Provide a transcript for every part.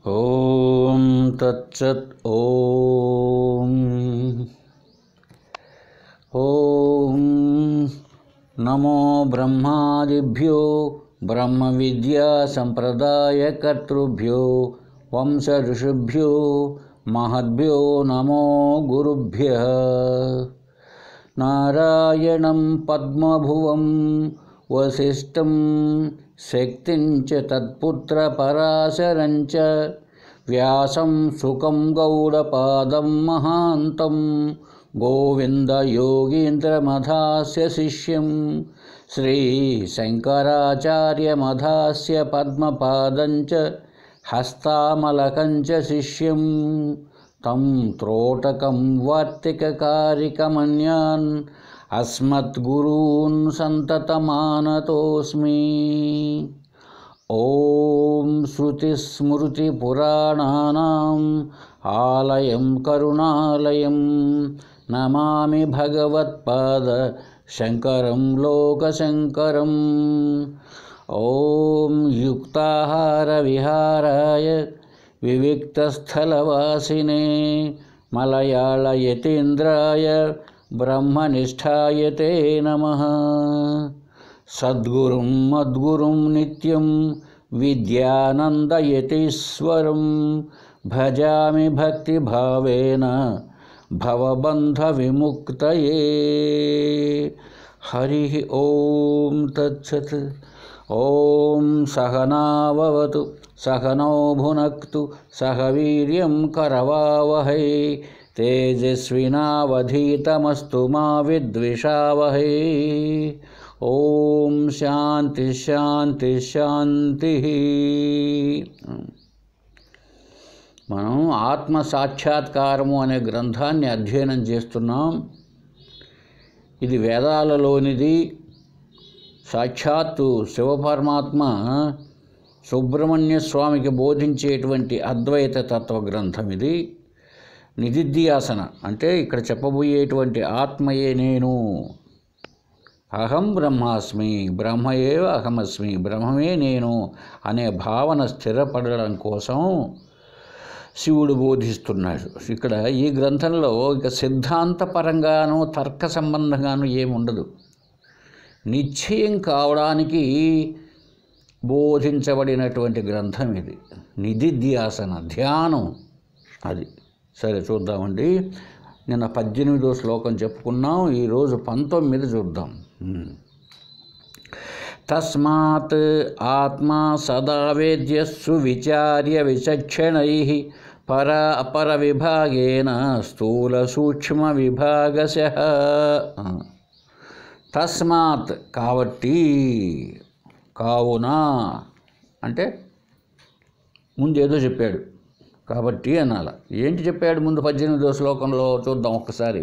ఓం తత్సత్. ఓం నమో బ్రహ్మాదిభ్యో బ్రహ్మ విద్యా సంప్రదాయకర్తృభ్యో వంశ ఋషిభ్యో మహద్భ్యో నమో గురుభ్యః. నారాయణం పద్మభువం వసిష్ఠం శక్తిం చ తత్పుత్ర పరాశరం చ వ్యాసం సుఖం గౌడపాదం మహాంతం గోవింద యోగీంద్రమధాస్య శిష్యం శ్రీ శంకరాచార్యమధాస్య పద్మపాదం చ హస్తామలకం చ శిష్యం తం త్రోటకం వార్తికకారికమన్యాన్ అస్మద్గురూన్ సంతతమానతోస్మి. ఓం శ్రుతిస్మృతిపురాణానాం ఆలయం కరుణాలయం నమామి భగవత్పాద శంకరం లోకశంకరం. ఓం యుక్తాహార విహారాయ వివిక్తస్థలవాసినే మలయాళయతీంద్రాయ బ్రహ్మనిష్ఠాయ తే నమః. సద్గురుం మద్గురుం నిత్యం విద్యానందయతీశ్వరం భజామి భక్తిభావేన భవబంధ విముక్తయే. హరి ఓం తత్సత్. ఓం సహనావవతు సహనౌ భునక్తు సహ వీర్యం కరవావహై తేజస్వినావధీతమస్తు మా విద్విషావహై. ఓం శాంతి శాంతి శాంతి. మనం ఆత్మ సాక్షాత్కారము అనే గ్రంథాన్ని అధ్యయనం చేస్తున్నాం. ఇది వేదాలలోనిది. సాక్షాత్తు శివపరమాత్మ సుబ్రహ్మణ్య స్వామికి బోధించేటువంటి అద్వైత తత్వ గ్రంథం ఇది. నిధిధ్యాసన అంటే ఇక్కడ చెప్పబోయేటువంటి ఆత్మయే నేను, అహం బ్రహ్మాస్మి, బ్రహ్మయేవ అహమస్మి, బ్రహ్మమే నేను అనే భావన స్థిరపడడం కోసం శివుడు బోధిస్తున్నాడు. ఇక్కడ ఈ గ్రంథంలో ఇక సిద్ధాంతపరంగానూ తర్క సంబంధంగానూ ఏముండదు. నిశ్చయం కావడానికి బోధించబడినటువంటి గ్రంథం ఇది. నిధిధ్యాసన ధ్యానం అది. సరే చూద్దామండి. నిన్న 18వ శ్లోకం చెప్పుకున్నాం. ఈరోజు 19 చూద్దాం. తస్మాత్ ఆత్మా సదా వేద్యస్సు విచార్య విచక్షణైః పర అపర విభాగేన స్థూల సూక్ష్మ విభాగశః. తస్మాత్ కాబట్టి, కావున అంటే ముందేదో చెప్పాడు కాబట్టి అనాల. ఏంటి చెప్పాడు ముందు 18వ శ్లోకంలో చూద్దాం ఒక్కసారి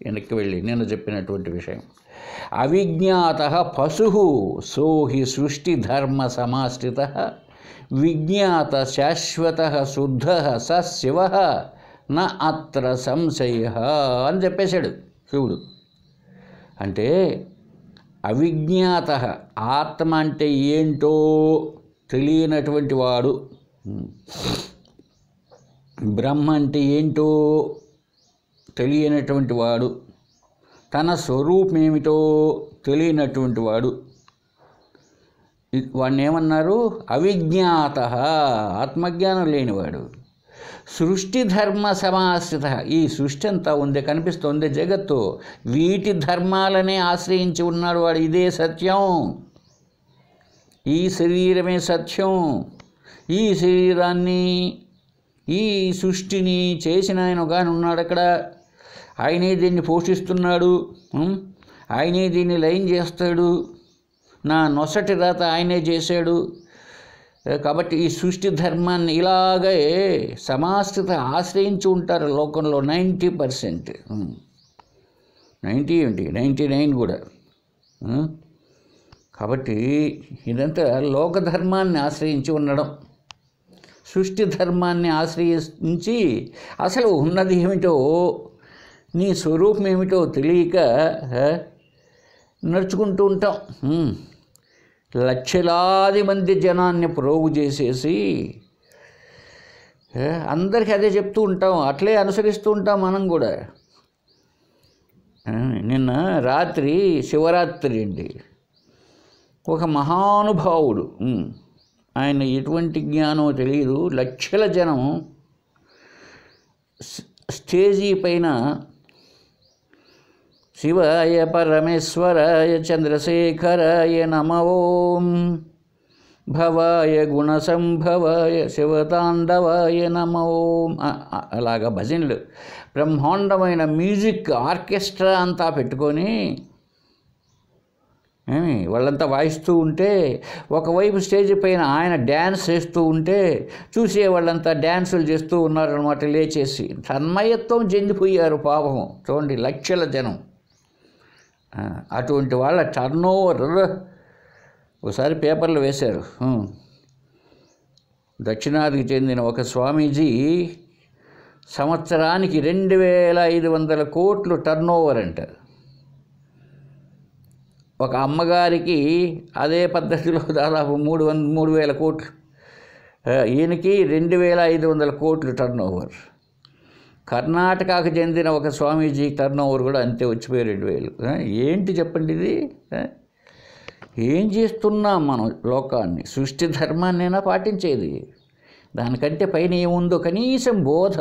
వెనక్కి వెళ్ళి. నేను చెప్పినటువంటి విషయం, అవిజ్ఞాతః పశుః సోహి సృష్టిధర్మ సమాశ్రితః విజ్ఞాత శాశ్వతః శుద్ధః స శివః న అత్ర సంశయః అని చెప్పేశాడు శివుడు. అంటే అవిజ్ఞాతః ఆత్మ అంటే ఏంటో తెలియనటువంటి వాడు, బ్రహ్మ అంటే ఏంటో తెలియనటువంటి వాడు, తన స్వరూపం ఏమిటో తెలియనటువంటి వాడు, వాడిని ఏమన్నారు? అవిజ్ఞాతః, ఆత్మజ్ఞానం లేనివాడు. సృష్టి ధర్మ సమాశ్రిత, ఈ సృష్టి అంతా ఉంది, కనిపిస్తుంది జగత్తు, వీటి ధర్మాలనే ఆశ్రయించి ఉన్నాడు వాడు. ఇదే సత్యం, ఈ శరీరమే సత్యం. ఈ శరీరాన్ని, ఈ సృష్టిని చేసిన ఆయన కానీ ఉన్నాడు అక్కడ. ఆయనే దీన్ని పోషిస్తున్నాడు, ఆయనే దీన్ని లయం చేస్తాడు. నా నొసటి రాత ఆయనే చేశాడు. కాబట్టి ఈ సృష్టి ధర్మాన్ని ఇలాగే సమాశ్రిత ఆశ్రయించి ఉంటారు లోకంలో 90%. 90 ఏంటి, 99 కూడా. కాబట్టి ఇదంతా లోకధర్మాన్ని ఆశ్రయించి ఉండడం, సృష్టి ధర్మాన్ని ఆశ్రయించి అసలు ఉన్నది ఏమిటో, నీ స్వరూపం ఏమిటో తెలియక నడుచుకుంటూ ఉంటాం. లక్షలాది మంది జనాన్ని ప్రోగు చేసేసి అందరికీ అదే చెప్తూ ఉంటాం, అట్లే అనుసరిస్తూ ఉంటాం మనం కూడా. నిన్న రాత్రి శివరాత్రి అండి. ఒక మహానుభావుడు, ఆయన ఎటువంటి జ్ఞానమో తెలియదు, లక్షల జనం స్టేజీ పైన శివాయ పరమేశ్వరాయ చంద్రశేఖరాయ నమో భవాయ గుణసంభవాయ శివతాండవాయ నమో, అలాగా భజనలు, బ్రహ్మాండమైన మ్యూజిక్ ఆర్కెస్ట్రా అంతా పెట్టుకొని వాళ్ళంతా వాయిస్తూ ఉంటే, ఒకవైపు స్టేజ్ పైన ఆయన డ్యాన్స్ చేస్తూ ఉంటే చూసే వాళ్ళంతా డ్యాన్సులు చేస్తూ ఉన్నారనమాట, లేచేసి తన్మయత్వం చెందిపోయారు పాపము. చూడండి, లక్షల జనం. అటువంటి వాళ్ళ టర్న్ ఓవర్ ఒకసారి పేపర్లు వేశారు. దక్షిణాదికి చెందిన ఒక స్వామీజీ సంవత్సరానికి 2500 కోట్లు టర్న్ ఓవర్ అంటారు. ఒక అమ్మగారికి అదే పద్ధతిలో దాదాపు 3,000 కోట్లు, ఈయనకి 2,500 కోట్లు టర్న్ ఓవర్. కర్ణాటకకు చెందిన ఒక స్వామీజీ టర్న్ ఓవర్ కూడా అంతే, వచ్చిపోయి 2,000. ఏంటి చెప్పండి ఇది? ఏం చేస్తున్నాం మనం లోకాన్ని? సృష్టి ధర్మాన్నైనా పాటించేది, దానికంటే పైన ఏముందో కనీసం బోధ.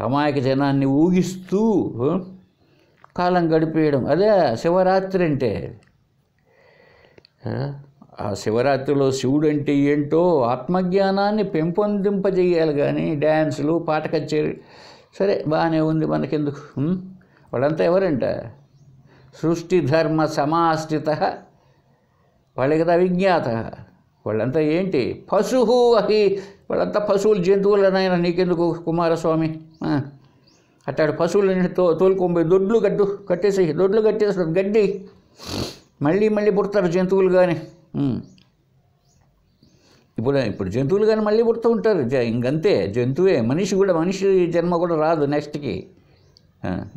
అమాయక జనాన్ని ఊగిస్తూ కాలం గడిపేయడం, అదే శివరాత్రి అంటే. ఆ శివరాత్రిలో శివుడు అంటే ఏంటో ఆత్మజ్ఞానాన్ని పెంపొందింపజేయాలి కానీ డ్యాన్సులు, పాట కచేరీ సరే బాగానే ఉంది, మనకెందుకు? వాళ్ళంతా ఎవరంట? సృష్టి ధర్మ సమాశ్రిత, వాళ్ళే కదా విజ్ఞాత. వాళ్ళంతా ఏంటి? పశువు అహి, వాళ్ళంతా పశువులు, జంతువులనైనా నీకెందుకు కుమారస్వామి? అట్టాడు పశువులని తోలుకొనిపోయి దొడ్లు కట్టేసి గడ్డి, మళ్ళీ పుడతారు జంతువులు కానీ. ఇప్పుడు జంతువులు కానీ మళ్ళీ పుడుతూ ఉంటారు, ఇంకంతే జంతువే. మనిషి జన్మ కూడా రాదు నెక్స్ట్కి.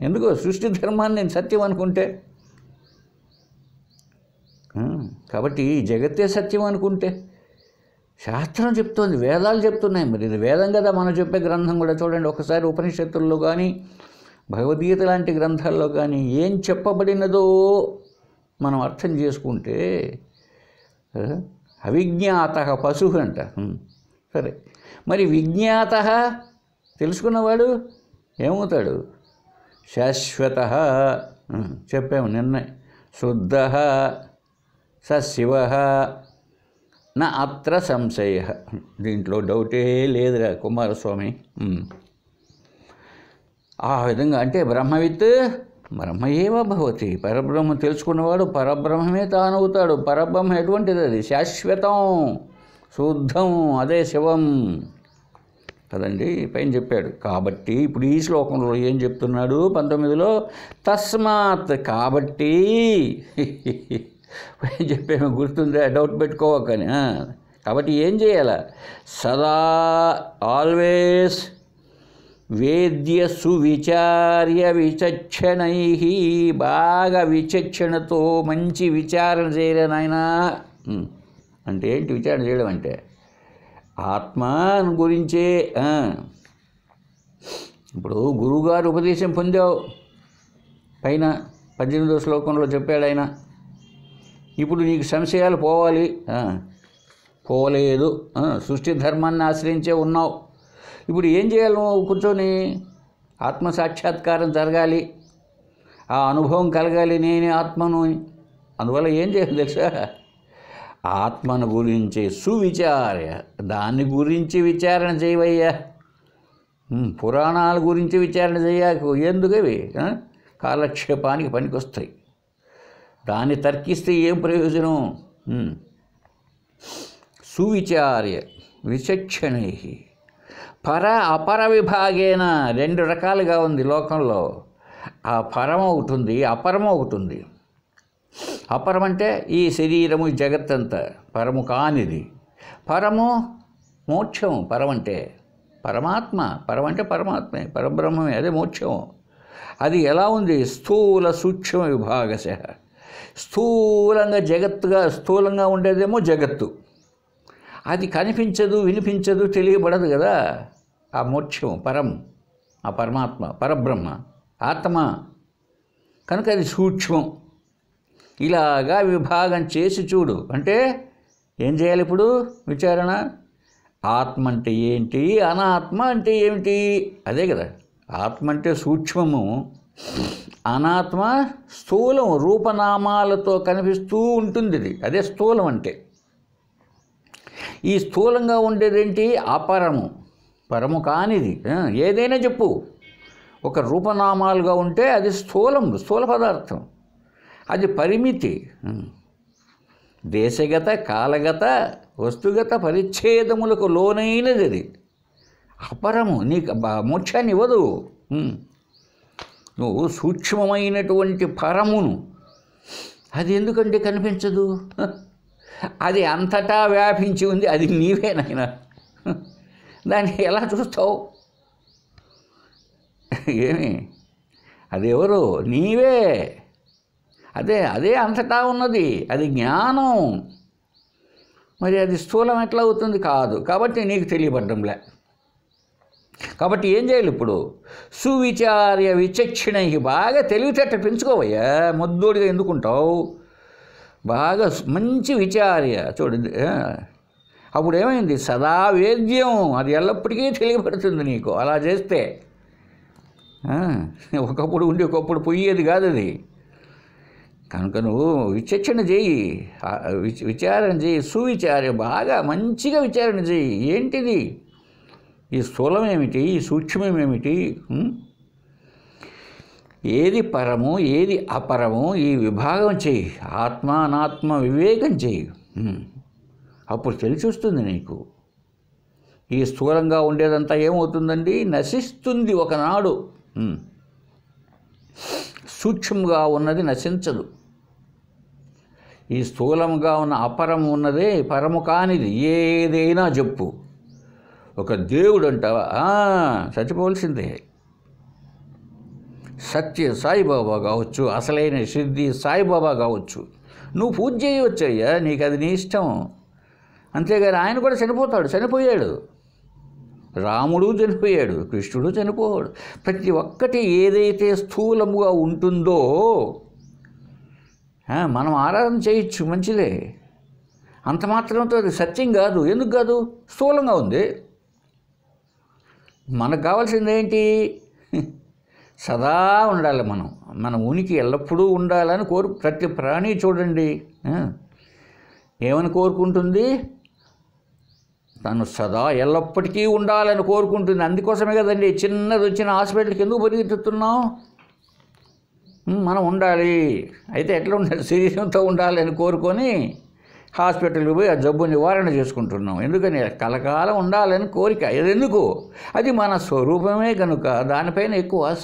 ఎందుకు? సృష్టి ధర్మాన్ని నేను సత్యం అనుకుంటే. కాబట్టి జగత్తే సత్యం అనుకుంటే శాస్త్రం చెప్తోంది, వేదాలు చెప్తున్నాయి. మరి ఇది వేదం కదా, మనం చెప్పే గ్రంథం కూడా. చూడండి ఒకసారి ఉపనిషత్తుల్లో కానీ భగవద్గీత లాంటి గ్రంథాల్లో కానీ ఏం చెప్పబడినదో మనం అర్థం చేసుకుంటే, అవిజ్ఞాత పశువు అంట. సరే, మరి విజ్ఞాత తెలుసుకున్నవాడు ఏమవుతాడు? శాశ్వత. చెప్పాము నిన్న. శుద్ధ స శివ నా అత్ర సంశయ, దీంట్లో డౌటే లేదురా కుమారస్వామి. ఆ విధంగా అంటే బ్రహ్మవిత్ బ్రహ్మయేవ భవతి, పరబ్రహ్మ తెలుసుకున్నవాడు పరబ్రహ్మమే తానవుతాడు. పరబ్రహ్మ ఎటువంటిది? అది శాశ్వతం, శుద్ధం, అదే శివం కదండి. పైన చెప్పాడు. కాబట్టి ఇప్పుడు ఈ శ్లోకంలో ఏం చెప్తున్నాడు? 19లో తస్మాత్, కాబట్టి పైన చెప్పేమో గుర్తుందా? డౌట్ పెట్టుకోవకని. కాబట్టి ఏం చేయాల? సదా ఆల్వేస్ వేద్య సువిచార్య విచక్షణై, బాగా విచక్షణతో మంచి విచారణ చేయలే నాయనా. అంటే ఏంటి విచారణ చేయడం అంటే? ఆత్మ గురించే. ఇప్పుడు గురువుగారు ఉపదేశం పొందావు, పైన 18వ శ్లోకంలో చెప్పాడు ఆయన. ఇప్పుడు నీకు సంశయాలు పోవాలి, పోలేదు, సృష్టి ధర్మాన్ని ఆశ్రయించే ఉన్నావు. ఇప్పుడు ఏం చేయాలి? నువ్వు కూర్చొని ఆత్మసాక్షాత్కారం జరగాలి, ఆ అనుభవం కలగాలి, నేనే ఆత్మను. అందువల్ల ఏం చేయాలి తెలుసా? ఆత్మను గురించి సువిచార్య, దాని గురించి విచారణ చేయవయ్యా. పురాణాల గురించి విచారణ చేయకు. ఎందుకవి? కాలక్షేపానికి పనికొస్తాయి. దాన్ని తర్కిస్తే ఏం ప్రయోజనం? సువిచార్య విచక్షణై పర అపర విభాగేన, 2 రకాలుగా ఉంది లోకంలో. ఆ పరం ఒకటి ఉంది, అపరం ఒకటి ఉంది. అపరం అంటే ఈ శరీరము, జగత్తంతా పరము కానిది. పరము మోక్షం. పరం అంటే పరమాత్మ, పరం అంటే పరమాత్మే, పరబ్రహ్మమే, అదే మోక్షం. అది ఎలా ఉంది? స్థూల సూక్ష్మ విభాగశ. స్థూలంగా జగత్తుగా, స్థూలంగా ఉండేదేమో జగత్తు, అది కనిపించదు, వినిపించదు, తెలియబడదు కదా. ఆ మోక్షం పరం, ఆ పరమాత్మ, పరబ్రహ్మ, ఆత్మ కనుక అది సూక్ష్మం. ఇలాగా విభాగం చేసి చూడు. అంటే ఏం చేయాలి ఇప్పుడు విచారణ? ఆత్మ అంటే ఏంటి, అనాత్మ అంటే ఏమిటి? అదే కదా. ఆత్మ అంటే సూక్ష్మము, అనాత్మ స్థూలం, రూపనామాలతో కనిపిస్తూ ఉంటుంది. ఇది అదే స్థూలం అంటే. ఈ స్థూలంగా ఉండేదేంటి? అపరము, పరము కానిది. ఏదైనా చెప్పు, ఒక రూపనామాలుగా ఉంటే అది స్థూలం, స్థూల పదార్థం. అది పరిమితి, దేశగత, కాలగత, వస్తుగత పరిచ్ఛేదములకు లోనైనది. అది అపరము, నీకు మోక్షాన్ని ఇవ్వదు. నువ్వు సూక్ష్మమైనటువంటి పరమును, అది ఎందుకంటే కనిపించదు, అది అంతటా వ్యాపించి ఉంది, అది నీవేనైనా. దాన్ని ఎలా చూస్తావు? ఏమి అది ఎవరు? నీవే. అదే అంతటా ఉన్నది, అది జ్ఞానం. మరి అది స్థూలం ఎట్లా అవుతుంది? కాదు. కాబట్టి నీకు తెలియబడ్డంలే. కాబట్టి ఏం చేయాలి ఇప్పుడు? సువిచార్య విచక్షణ. బాగా తెలివితేట పెంచుకోవయ్యా, మొద్దోడిగా ఎందుకుంటావు? బాగా మంచి విచార్య చూడండి. అప్పుడు ఏమైంది? సదా వేద్యం, అది ఎల్లప్పటికీ తెలియబడుతుంది నీకు. అలా చేస్తే ఒకప్పుడు ఉండి ఒకప్పుడు పోయేది కాదు అది. కనుక నువ్వు విచక్షణ చేయి, విచారణ చేయి, సువిచార్య, బాగా మంచిగా విచారణ చేయి. ఏంటిది? ఈ స్థూలం ఏమిటి, ఈ సూక్ష్మం ఏమిటి, ఏది పరము, ఏది అపరము, ఈ విభాగం చేయి. ఆత్మ అనాత్మ వివేకం చేయి. అప్పుడు తెలిసి వస్తుంది నీకు. ఈ స్థూలంగా ఉండేదంతా ఏమవుతుందండి? నశిస్తుంది ఒకనాడు. సూక్ష్మంగా ఉన్నది నశించదు. ఈ స్థూలంగా ఉన్న అపరము ఉన్నదే పరము కానిది. ఏదైనా చెప్పు. ఒక దేవుడు అంటావా? చచ్చిపోవలసిందే. సత్య సాయిబాబా కావచ్చు, అసలైన సిద్ధి సాయిబాబా కావచ్చు, నువ్వు పూజ చేయవచ్చయ్యా, నీకు అది నీ ఇష్టం. అంతేగాని ఆయన కూడా చనిపోయాడు. రాముడు చనిపోయాడు, కృష్ణుడు చనిపోయాడు. ప్రతి ఒక్కటి ఏదైతే స్థూలముగా ఉంటుందో మనం ఆరాధన చేయొచ్చు, మంచిదే. అంత మాత్రంతో అది సత్యం కాదు. ఎందుకు కాదు? స్థూలంగా ఉంది. మనకు కావాల్సింది ఏంటి? సదా ఉండాలి. మన ఉనికి ఎల్లప్పుడూ ఉండాలని ప్రతి ప్రాణి చూడండి ఏమని కోరుకుంటుంది? తను సదా ఎల్లప్పటికీ ఉండాలని కోరుకుంటుంది. అందుకోసమే కదండి చిన్నది వచ్చిన హాస్పిటల్కి ఎందుకు పరిగెత్తుతున్నాం? మనం ఉండాలి. అయితే ఎట్లా ఉండాలి? శరీరంతో ఉండాలని కోరుకొని హాస్పిటల్కి పోయి ఆ జబ్బు నివారణ చేసుకుంటున్నాం. ఎందుకని? కలకాలం ఉండాలని కోరిక. ఇది ఎందుకు? అది మన స్వరూపమే కనుక దానిపైన ఎక్కువ ఆశ.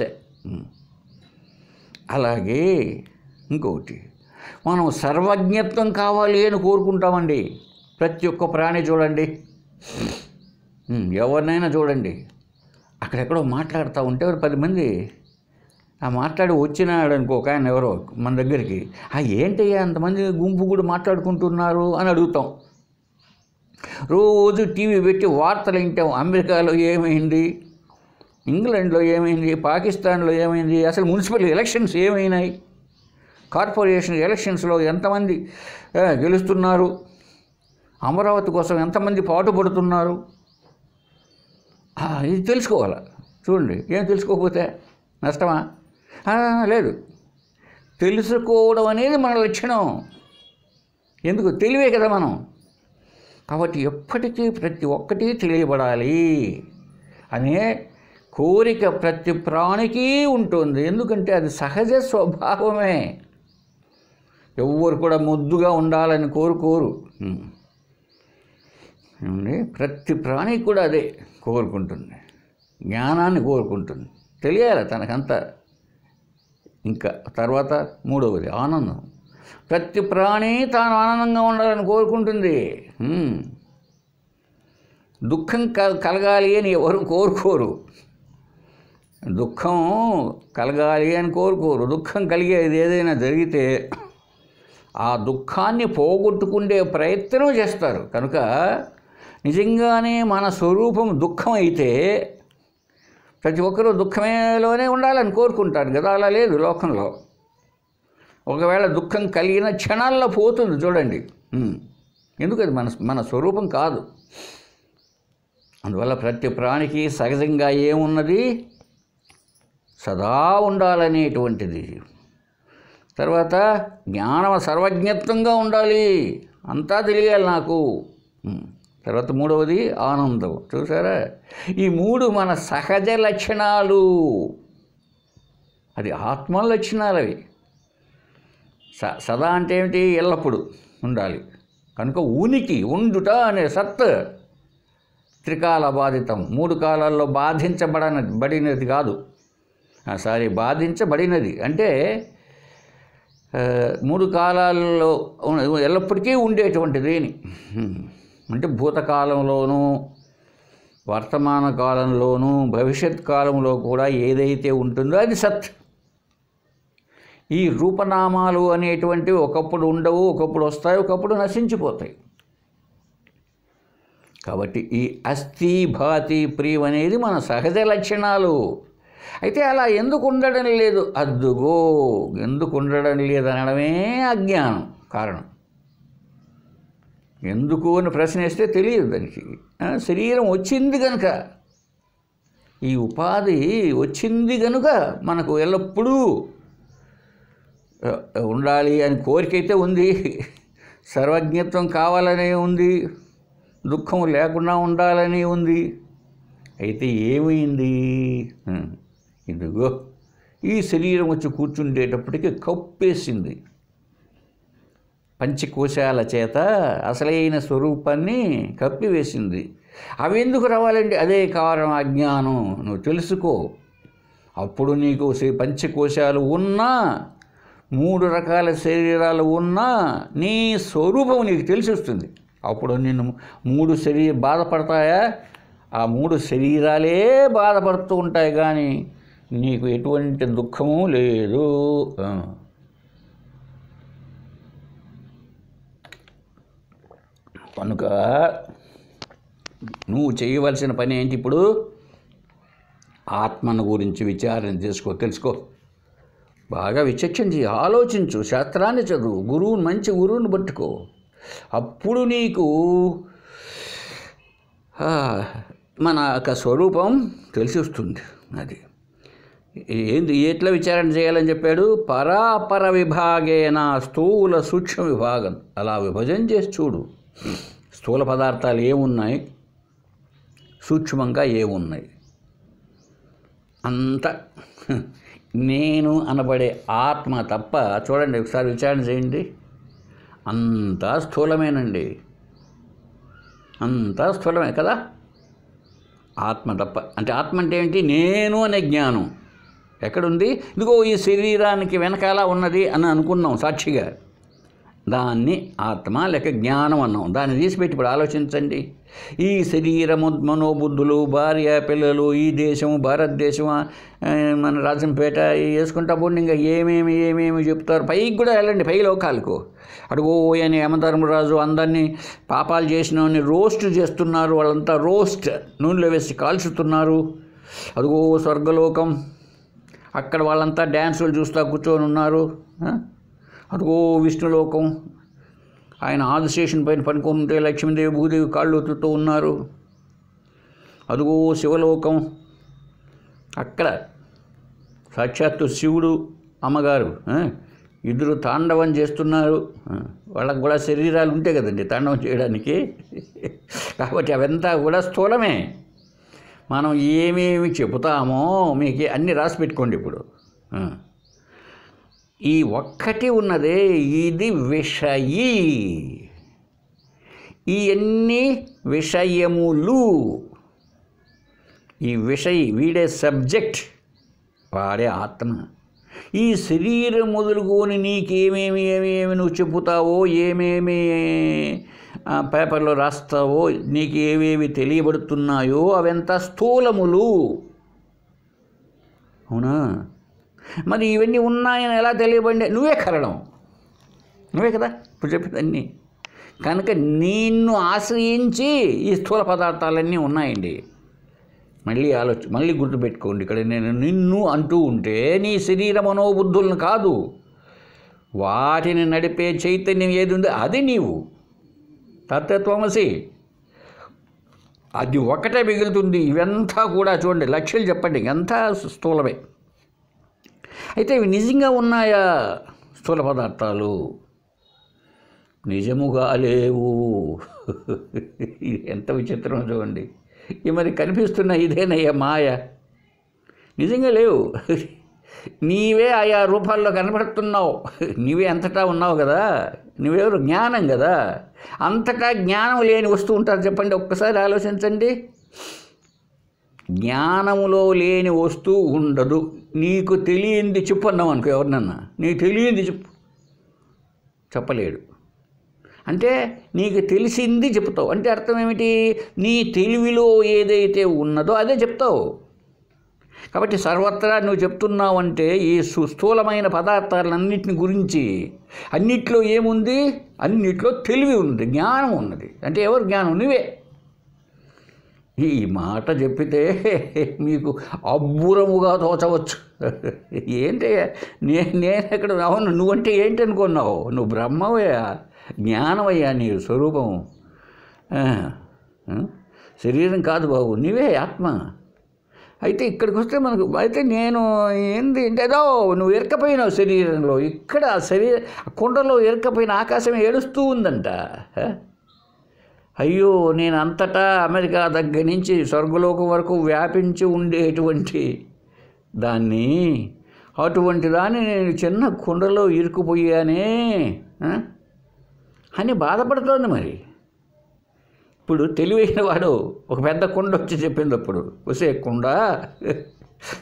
అలాగే ఇంకొకటి, మనం సర్వజ్ఞత్వం కావాలి అని కోరుకుంటామండి. ప్రతి ఒక్క ప్రాణి చూడండి, ఎవరినైనా చూడండి, అక్కడెక్కడో మాట్లాడుతూ ఉంటే 10 మంది మాట్లాడి వచ్చినాడు అనుకో, ఒక ఆయన ఎవరో మన దగ్గరికి, ఏంటయ్యా అంతమంది గుంపు కూడా మాట్లాడుకుంటున్నారు అని అడుగుతాం. రోజు టీవీ పెట్టి వార్తలు వింటాం. అమెరికాలో ఏమైంది, ఇంగ్లాండ్లో ఏమైంది, పాకిస్తాన్లో ఏమైంది, అసలు మున్సిపల్ ఎలక్షన్స్ ఏమైనాయి, కార్పొరేషన్ ఎలక్షన్స్లో ఎంతమంది గెలుస్తున్నారు, అమరావతి కోసం ఎంతమంది పాటుపడుతున్నారు, ఇది తెలుసుకోవాలి. చూడండి, ఏం తెలుసుకోకపోతే నష్టమా? లేదు. తెలుసుకోవడం అనేది మన లక్షణం. ఎందుకు? తెలివే కదా మనం. కాబట్టి ఎప్పటికీ ప్రతి ఒక్కటి తెలియబడాలి అనే కోరిక ప్రతి ప్రాణికి ఉంటుంది. ఎందుకంటే అది సహజ స్వభావమే. ఎవ్వరు కూడా ముద్దుగా ఉండాలని కోరుకోరు. ప్రతి ప్రాణి కూడా అదే కోరుకుంటుంది. జ్ఞానాన్ని కోరుకుంటుంది, తెలియాలి తనకంతా. ఇంకా తర్వాత మూడవది ఆనందం. ప్రతి ప్రాణి తాను ఆనందంగా ఉండాలని కోరుకుంటుంది. దుఃఖం కలగాలి అని ఎవరు కోరుకోరు. దుఃఖం కలగాలి అని కోరుకోరు. దుఃఖం కలిగేది ఏదైనా జరిగితే ఆ దుఃఖాన్ని పోగొట్టుకునే ప్రయత్నం చేస్తారు. కనుక నిజంగానే మన స్వరూపం దుఃఖం అయితే ప్రతి ఒక్కరూ దుఃఖమేలోనే ఉండాలని కోరుకుంటారు కదా, అలా లేదు లోకంలో. ఒకవేళ దుఃఖం కలిగిన క్షణాల్లో పోతుంది చూడండి. ఎందుకు అది మన స్వరూపం కాదు. అందువల్ల ప్రతి ప్రాణికి సహజంగా ఏమున్నది, సదా ఉండాలనేటువంటిది. తర్వాత జ్ఞానం సర్వజ్ఞత్వంగా ఉండాలి, అంతా తెలియాలి నాకు. తర్వాత మూడవది ఆనందం. చూసారా, ఈ మూడు మన సహజ లక్షణాలు, అది ఆత్మ లక్షణాలు. అవి సదా అంటే ఏమిటి, ఎల్లప్పుడూ ఉండాలి. కనుక ఉనికి, ఉండుట అనే సత్ త్రికాల బాధితం, మూడు కాలాల్లో బాధించబడినది కాదు, బాధించబడినది అంటే మూడు కాలాల్లో ఎల్లప్పటికీ ఉండేటువంటిది అని. అంటే భూతకాలంలోనూ వర్తమాన కాలంలోనూ భవిష్యత్ కాలంలో కూడా ఏదైతే ఉంటుందో అది సత్. ఈ రూపనామాలు అనేటువంటివి ఒకప్పుడు ఉండవు, ఒకప్పుడు వస్తాయి, ఒకప్పుడు నశించిపోతాయి. కాబట్టి ఈ అస్థి భాతి ప్రియం అనేది మన సహజ లక్షణాలు. అయితే అలా ఎందుకు ఉండడం లేదు, అద్దుగో ఎందుకు ఉండడం లేదు అనడమే అజ్ఞానం కారణం. ఎందుకు అని ప్రశ్న వేస్తే తెలియదు దానికి. శరీరం వచ్చింది కనుక, ఈ ఉపాధి వచ్చింది కనుక మనకు ఎల్లప్పుడూ ఉండాలి అని కోరికైతే ఉంది, సర్వజ్ఞత్వం కావాలనే ఉంది, దుఃఖం లేకుండా ఉండాలని ఉంది. అయితే ఏమైంది, ఇదిగో ఈ శరీరం వచ్చి కూర్చుండేటప్పటికీ కప్పేసింది. పంచకోశాల చేత అసలైన స్వరూపాన్ని కప్పివేసింది. అవి ఎందుకు రావాలండి, అదే కారణం అజ్ఞానం. నువ్వు తెలుసుకో, అప్పుడు నీకు పంచకోశాలు ఉన్నా, మూడు రకాల శరీరాలు ఉన్నా నీ స్వరూపం నీకు తెలిసి వస్తుంది. అప్పుడు నిన్ను మూడు బాధపడతాయా, ఆ మూడు శరీరాలే బాధపడుతూ ఉంటాయి, కానీ నీకు ఎటువంటి దుఃఖము లేదు. కనుక నువ్వు చేయవలసిన పని ఏంటి, ఇప్పుడు ఆత్మను గురించి విచారణ చేసుకో, తెలుసుకో, బాగా విచక్షణ చేయి, ఆలోచించు, శాస్త్రాన్ని చదువు, గురువుని, మంచి గురువుని పట్టుకో. అప్పుడు నీకు మన యొక్క స్వరూపం తెలిసి వస్తుంది. అది ఏంది, ఎట్లా విచారణ చేయాలని చెప్పాడు, పరాపర విభాగేన స్థూల సూక్ష్మ విభాగం. అలా విభజన చేసి చూడు, స్థూల పదార్థాలు ఏమున్నాయి, సూక్ష్మంగా ఏమున్నాయి. అంత నేను అనబడే ఆత్మ తప్ప, చూడండి ఒకసారి విచారణ చేయండి, అంతా స్థూలమేనండి, అంతా స్థూలమే కదా. ఆత్మ తప్ప, అంటే ఆత్మ అంటే ఏంటి, నేను అనే జ్ఞానం ఎక్కడుంది, ఇదిగో ఈ శరీరానికి వెనకాల ఉన్నది అని అనుకున్నాం సాక్షిగా, దాన్ని ఆత్మ లేక జ్ఞానం అన్నాం. దాన్ని తీసిపెట్టి ఇప్పుడు ఆలోచించండి. ఈ శరీరము, మనోబుద్ధులు, భార్య, పిల్లలు, ఈ దేశము, భారతదేశం, మన రాజంపేట వేసుకుంటా పోండి, ఇంకా ఏమేమి చెప్తారు. పైకి కూడా వెళ్ళండి, పై లోకాలకు. అడుగో అని యమధర్మరాజు అందరినీ పాపాలు చేసిన రోస్ట్ చేస్తున్నారు, వాళ్ళంతా రోస్ట్ నూనెలో వేసి కాల్చుతున్నారు. అదిగో స్వర్గలోకం, అక్కడ వాళ్ళంతా డ్యాన్సులు చూస్తూ కూర్చొని ఉన్నారు. అదిగో విష్ణులోకం, ఆయన ఆదిశేషుని పైన పనుకుంటే లక్ష్మీదేవి, భూదేవి కాళ్ళు ఒత్తుతూ ఉన్నారు. అదిగో శివలోకం, అక్కడ సాక్షాత్తు శివుడు, అమ్మగారు ఇద్దరు తాండవం చేస్తున్నారు. వాళ్ళకు కూడా శరీరాలు ఉంటాయి కదండి తాండవం చేయడానికి. కాబట్టి అవంతా కూడా స్థూలమే. మనం ఏమేమి చెబుతామో మీకు అన్నీ రాసి పెట్టుకోండి. ఇప్పుడు ఈ ఒక్కటి ఉన్నదే, ఇది విషయీ. ఇవన్నీ విషయములు. ఈ విషయి వీడే సబ్జెక్ట్, వాడే ఆత్మ. ఈ శరీరం మొదలుకొని నీకేమేమి నువ్వు చెబుతావో, ఏమేమి పేపర్లో రాస్తావో, నీకు ఏవేవి తెలియబడుతున్నాయో అవంతా స్థూలములు. అవునా? మరి ఇవన్నీ ఉన్నాయని ఎలా తెలియబడి, నువ్వే కారణం, నువ్వే కదా ఇప్పుడు చెప్పిందన్నీ. కనుక నిన్ను ఆశ్రయించి ఈ స్థూల పదార్థాలన్నీ ఉన్నాయండి. మళ్ళీ గుర్తుపెట్టుకోండి, ఇక్కడ నేను నిన్ను అంటూ ఉంటే నీ శరీర మనోబుద్ధులను కాదు, వాటిని నడిపే చైతన్యం ఏది ఉందో అది నీవు, తత్వమసి. అది ఒకటే మిగులుతుంది. ఇవంతా కూడా చూడండి, లక్ష్యాలు చెప్పండి, అంతా స్థూలమే. అయితే ఇవి నిజంగా ఉన్నాయా? స్థూల పదార్థాలు నిజముగా లేవు. ఎంత విచిత్రం చూడండి. ఇవి మరి కనిపిస్తున్న ఇదేనయ్యా మాయ, నిజంగా లేవు. నీవే ఆయా రూపాల్లో కనబడుతున్నావు. నీవే అంతటా ఉన్నావు కదా, నువ్వెవరు? జ్ఞానం కదా. అంతటా జ్ఞానం లేని వస్తువు ఉంటారు చెప్పండి, ఒక్కసారి ఆలోచించండి. జ్ఞానములో లేని వస్తువు ఉండదు. నీకు తెలియంది చెప్పు అన్నావు అనుకో, ఎవరినన్నా నీకు తెలియంది చెప్పలేడు. అంటే నీకు తెలిసింది చెప్తావు. అంటే అర్థం ఏమిటి? నీ తెలివిలో ఏదైతే ఉన్నదో అదే చెప్తావు. కాబట్టి సర్వత్రా నువ్వు చెప్తున్నావు అంటే ఈ స్థూలమైన పదార్థాలన్నింటిని గురించి అన్నిట్లో ఏముంది? అన్నిట్లో తెలివి ఉంది, జ్ఞానం ఉన్నది. అంటే ఎవరు జ్ఞానం? నువ్వే. ఈ మాట చెప్పితే మీకు అబ్బురముగా తోచవచ్చు. ఏంటి నేను ఎక్కడ? అవును, నువ్వంటే ఏంటి అనుకున్నావు? నువ్వు బ్రహ్మవయ్యా, జ్ఞానమయ్యా, నీ స్వరూపం. శరీరం కాదు బాబు, నీవే ఆత్మ. అయితే ఇక్కడికి వస్తే మనకు అయితే నేను ఏంది అంటే ఏదో నువ్వు ఎరకపోయినావు శరీరంలో. ఇక్కడ కుండలో ఎరకపోయిన ఆకాశం ఏడుస్తూ ఉందంట. అయ్యో, నేను అంతటా అమెరికా దగ్గర నుంచి స్వర్గలోకం వరకు వ్యాపించి ఉండేటువంటి దాన్ని, అటువంటి దాన్ని నేను చిన్న కుండలో ఇరుక్కుపోయానే అని బాధపడుతోంది. మరి ఇప్పుడు తెలివైన వాడు ఒక పెద్ద కుండ వచ్చి చెప్పినప్పుడు, వసే కుండ,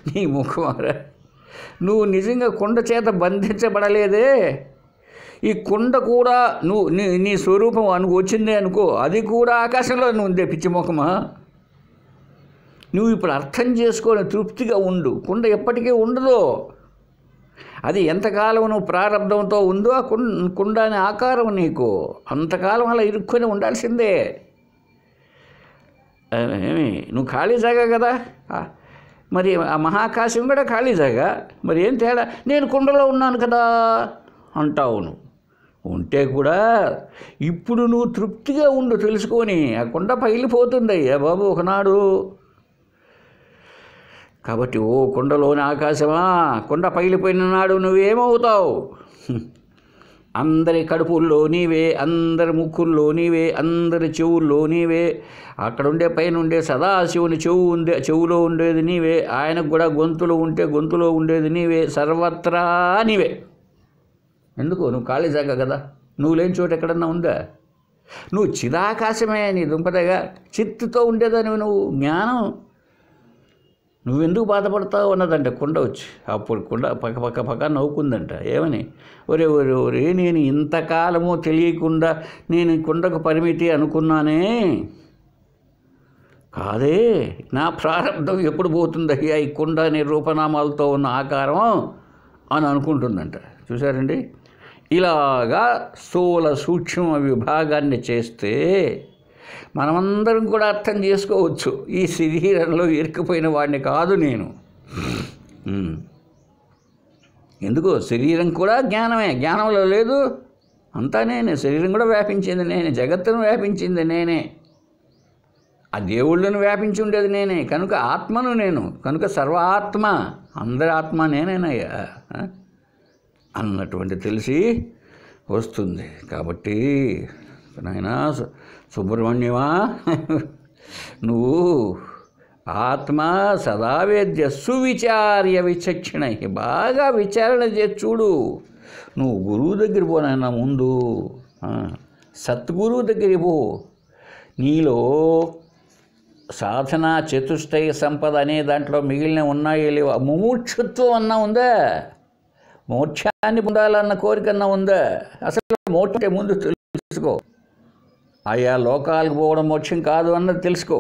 నీ ముఖమారా, నువ్వు నిజంగా కుండ చేత బంధించబడలేదే. ఈ కుండ కూడా నువ్వు నీ స్వరూపం వచ్చిందే అనుకో, అది కూడా ఆకాశంలో ఉందే పిచ్చి ముఖమా. నువ్వు ఇప్పుడు అర్థం చేసుకొని తృప్తిగా ఉండు. కుండ ఎప్పటికీ ఉండదు. అది ఎంతకాలం నువ్వు ప్రారంభంతో ఉందో ఆ కుండ అనే ఆకారం నీకు అంతకాలం అలా ఇరుక్కొని ఉండాల్సిందే. ఏమి నువ్వు ఖాళీ జాగా కదా, మరి ఆ మహాకాశం కూడా ఖాళీ జాగా. మరి ఏం తేడా? నేను కుండలో ఉన్నాను కదా అంటావు. నువ్వు ఉంటే కూడా ఇప్పుడు నువ్వు తృప్తిగా ఉండు, తెలుసుకొని. ఆ కుండ పగిలిపోతుందయ్యా బాబు ఒకనాడు. కాబట్టి ఓ కుండలోని ఆకాశమా, కుండ పగిలిపోయిన నాడు నువ్వేమవుతావు? అందరి కడుపుల్లో నీవే, అందరి ముక్కుల్లో నీవే, అందరి చెవుల్లో నీవే. అక్కడ ఉండే పైన ఉండే సదాశివుని చెవులో ఉండేది నీవే. ఆయనకు కూడా గొంతులో ఉంటే గొంతులో ఉండేది నీవే. సర్వత్రా నీవే. ఎందుకు? నువ్వు ఖాళీ జాగా కదా, నువ్వు లేని చోట ఎక్కడన్నా ఉందా? నువ్వు చిదాకాశమే, నీ దుంపదగా చిత్తుతో ఉండేదానివి నువ్వు. జ్ఞానం. నువ్వెందుకు బాధపడతావు అన్నదంట కుండ వచ్చి. అప్పుడు కుండ పక్క నవ్వుకుందంట. ఏమని? ఒరే నేను ఇంతకాలము తెలియకుండా నేను కుండకు పరిమితి అనుకున్నానే, కాదే, నా ప్రారంభం ఎప్పుడు పోతుందయ్యా ఈ కుండ అనే రూపనామాలతో ఉన్న ఆకారం అని అనుకుంటుందంట. చూసారండి, ఇలాగా స్థూల సూక్ష్మ విభాగాన్ని చేస్తే మనమందరం కూడా అర్థం చేసుకోవచ్చు. ఈ శరీరంలో ఇరుక్కుపోయిన వాడిని కాదు నేను. ఎందుకు? శరీరం కూడా జ్ఞానమే. జ్ఞానంలో లేదు, అంతా నేనే. శరీరం కూడా వ్యాపించింది నేనే, జగత్తును వ్యాపించింది నేనే, ఆ దేవుళ్ళను వ్యాపించి ఉండేది నేనే. కనుక ఆత్మను నేను, కనుక సర్వాత్మ, అందరి ఆత్మ నేనేనయ్యా అన్నటువంటి తెలిసి వస్తుంది. కాబట్టి నాయనా సుబ్రహ్మణ్యమా, నువ్వు ఆత్మ సదావేద్య సువిచార్య విచక్షణ, బాగా విచారణ చేసి చూడు. నువ్వు గురువు దగ్గర పోనైనా ముందు సద్గురువు దగ్గరికి పో. నీలో సాధన చతుష్టయ సంపద అనే దాంట్లో మిగిలిన ఉన్నాయో లేవో, ముముక్షుత్వం అన్నా ఉందా? మోక్షాన్ని పొందాలన్న కోరికన్నా ఉందా? అసలు మోక్షం ముందు తెలుసుకో. ఆయా లోకాలకు పోవడం మోక్షం కాదు అన్నది తెలుసుకో.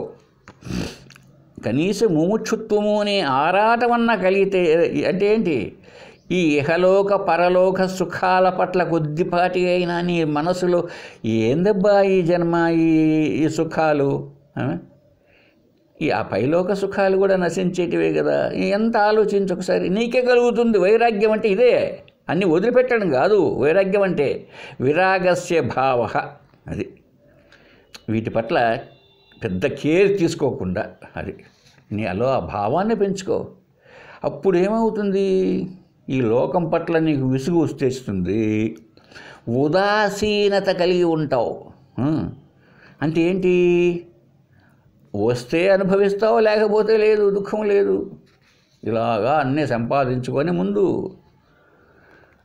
కనీసం ముముక్షుత్వము అనే ఆరాటమన్నా కలిగితే, అంటే ఏంటి? ఈ ఇహలోక పరలోక సుఖాల పట్ల కొద్దిపాటి అయినా నీ మనసులో ఏందబ్బా ఈ జన్మ, ఈ సుఖాలు, ఆ పైలోక సుఖాలు కూడా నశించేటివే కదా, ఎంత ఆలోచించు ఒకసారి. నీకే కలుగుతుంది వైరాగ్యం అంటే ఇదే. అన్నీ వదిలిపెట్టడం కాదు వైరాగ్యం అంటే, విరాగస్య భావ. అది వీటి పట్ల పెద్ద కేర్ తీసుకోకుండా అది నీలో ఆ భావాన్ని పెంచుకో. అప్పుడు ఏమవుతుంది, ఈ లోకం పట్ల నీకు విసుగు వచ్చేస్తుంది, ఉదాసీనత కలిగి ఉంటావు. అంటే ఏంటి, వస్తే అనుభవిస్తావు, లేకపోతే లేదు, దుఃఖం లేదు. ఇలాగా అన్నీ సంపాదించుకొని ముందు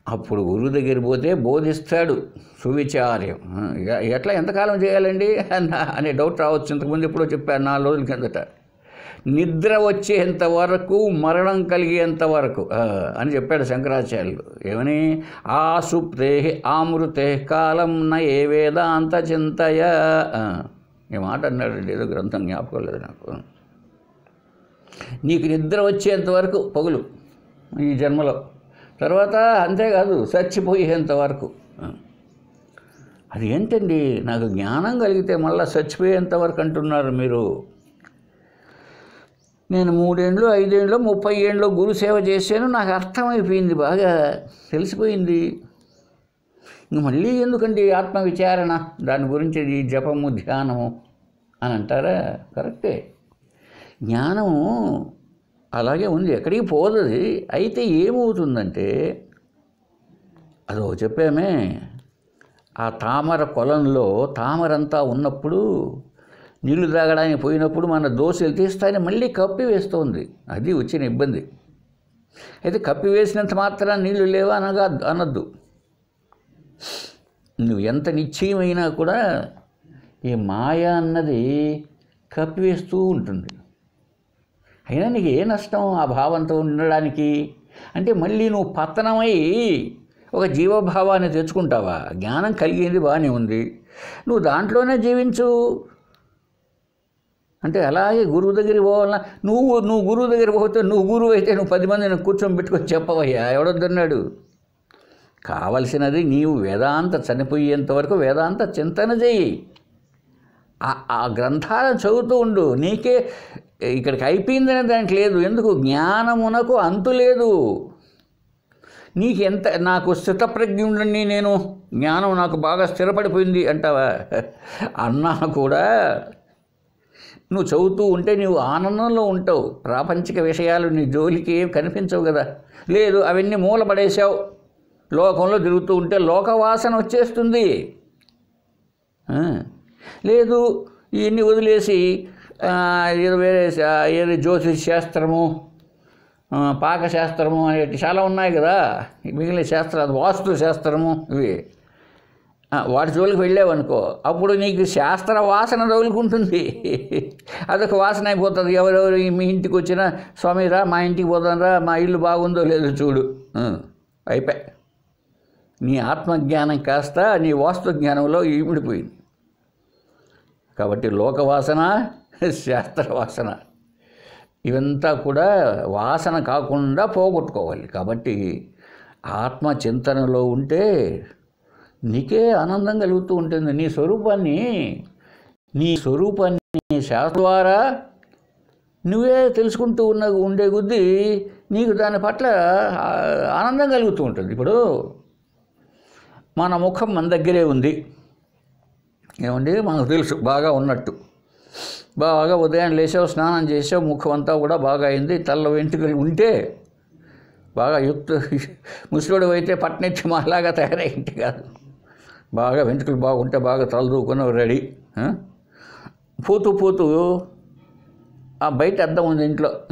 అప్పుడు గురువు దగ్గర పోతే బోధిస్తాడు సువిచార్యం. ఎట్లా ఎంతకాలం చేయాలండి అనే డౌట్ రావచ్చు. ఇంతకుముందు ఎప్పుడో చెప్పాను 4 రోజుల కిందట. నిద్ర వచ్చేంత వరకు, మరణం కలిగేంత వరకు అని చెప్పాడు శంకరాచార్యులు. ఏమని, ఆసుప్తే ఆమృతే కాలం న ఏ వేదాంత చింతయ. ఈ మాట అన్నాడండి, ఏదో గ్రంథం జ్ఞాపకం లేదు నాకు. నీకు నిద్ర వచ్చేంత వరకు పగులు ఈ జన్మలో, తర్వాత అంతేకాదు చచ్చిపోయేంత వరకు. అది ఏంటండి, నాకు జ్ఞానం కలిగితే మళ్ళీ చచ్చిపోయేంత వరకు అంటున్నారు మీరు. నేను 3 ఏళ్ళు 5 ఏళ్ళు 30 ఏళ్ళు గురుసేవ చేశాను, నాకు అర్థమైపోయింది, బాగా తెలిసిపోయింది. ఇంక మళ్ళీ ఎందుకండి ఆత్మవిచారణ, దాని గురించి ఈ జపము ధ్యానము అని అంటారా? కరెక్టే, జ్ఞానము అలాగే ఉంది, ఎక్కడికి పోదది. అయితే ఏమవుతుందంటే, అదో చెప్పామే, ఆ తామర కొలంలో తామరంతా ఉన్నప్పుడు, నీళ్లు తాగడానికి పోయినప్పుడు మన దోశలు తీస్తాయని మళ్ళీ కప్పి వేస్తుంది. అది వచ్చిన ఇబ్బంది. అయితే కప్పి వేసినంత మాత్రం నీళ్లు లేవా అనద్దు. నువ్వు ఎంత నిశ్చయమైనా కూడా ఈ మాయ అన్నది కప్పివేస్తూ ఉంటుంది. అయినా నీకు ఏ నష్టం ఆ భావంతో ఉండడానికి? అంటే మళ్ళీ నువ్వు పతనమై ఒక జీవభావాన్ని తెచ్చుకుంటావా? జ్ఞానం కలిగింది బాగానే ఉంది, నువ్వు దాంట్లోనే జీవించు. అంటే అలాగే గురువు దగ్గరికి పోవాలన్నా, నువ్వు గురువు దగ్గర పోతే, నువ్వు గురువు అయితే నువ్వు 10 మందిని కూర్చొని పెట్టుకొని చెప్పవయ్యా, ఎవడొద్దన్నాడు? కావలసినది నీవు వేదాంత చనిపోయేంత వరకు వేదాంత చింతన చేయి, ఆ గ్రంథాలను చదువుతూ ఉండు. నీకే ఇక్కడికి అయిపోయిందనే దానికి లేదు. ఎందుకు, జ్ఞానమునకు అంతు లేదు. నీకు ఎంత, నాకు స్థితప్రజ్ఞుడిని నేను, జ్ఞానం నాకు బాగా స్థిరపడిపోయింది అంటావా? అన్నా కూడా నువ్వు చదువుతూ ఉంటే నీవు ఆనందంలో ఉంటావు. ప్రాపంచిక విషయాలు నీ జోలికి ఏం కనిపించవు కదా. లేదు, అవన్నీ మూలపడేసావు, లోకంలో తిరుగుతూ ఉంటే లోకవాసన వచ్చేస్తుంది. లేదు, ఇవన్నీ వదిలేసి ఏదో జ్యోతిష్ శాస్త్రము, పాకశాస్త్రము అనేవి చాలా ఉన్నాయి కదా, మిగిలిన శాస్త్రాలు, వాస్తు శాస్త్రము, ఇవి వాటి జోలికి వెళ్ళావనుకో, అప్పుడు నీకు శాస్త్ర వాసన తగులుకుంటుంది. అదొక వాసన అయిపోతుంది. ఎవరెవరు మీ ఇంటికి వచ్చినా, స్వామిరా మా ఇంటికి పోతానరా, మా ఇల్లు బాగుందో లేదో చూడు, అయిపోయి నీ ఆత్మజ్ఞానం కాస్త నీ వాస్తు జ్ఞానంలో ఈమిడిపోయింది. కాబట్టి లోకవాసన, శాస్త్రవాసన ఇవంతా కూడా వాసన కాకుండా పోగొట్టుకోవాలి. కాబట్టి ఆత్మచింతనలో ఉంటే నీకే ఆనందం కలుగుతూ ఉంటుంది. నీ స్వరూపాన్ని శాస్త్రం ద్వారా నువ్వే తెలుసుకుంటూ ఉండే కొద్దీ నీకు దాని పట్ల ఆనందం కలుగుతూ ఉంటుంది. ఇప్పుడు మన ముఖం మన దగ్గరే ఉంది, ఏమండి, మనకు తెలుసు బాగా ఉన్నట్టు. బాగా ఉదయం లేచావు, స్నానం చేసావు, ముఖం అంతా కూడా బాగా అయింది, తల్ల వెంట్రుకలు ఉంటే బాగా ముసలోడు అయితే పట్నెచ్చి మాలాగా తయారైంటే కాదు, బాగా వెంట్రుకలు బాగుంటే బాగా తలదూకున్నావు, రెడీ. పోతూ ఆ బయట అద్దం ఉంది,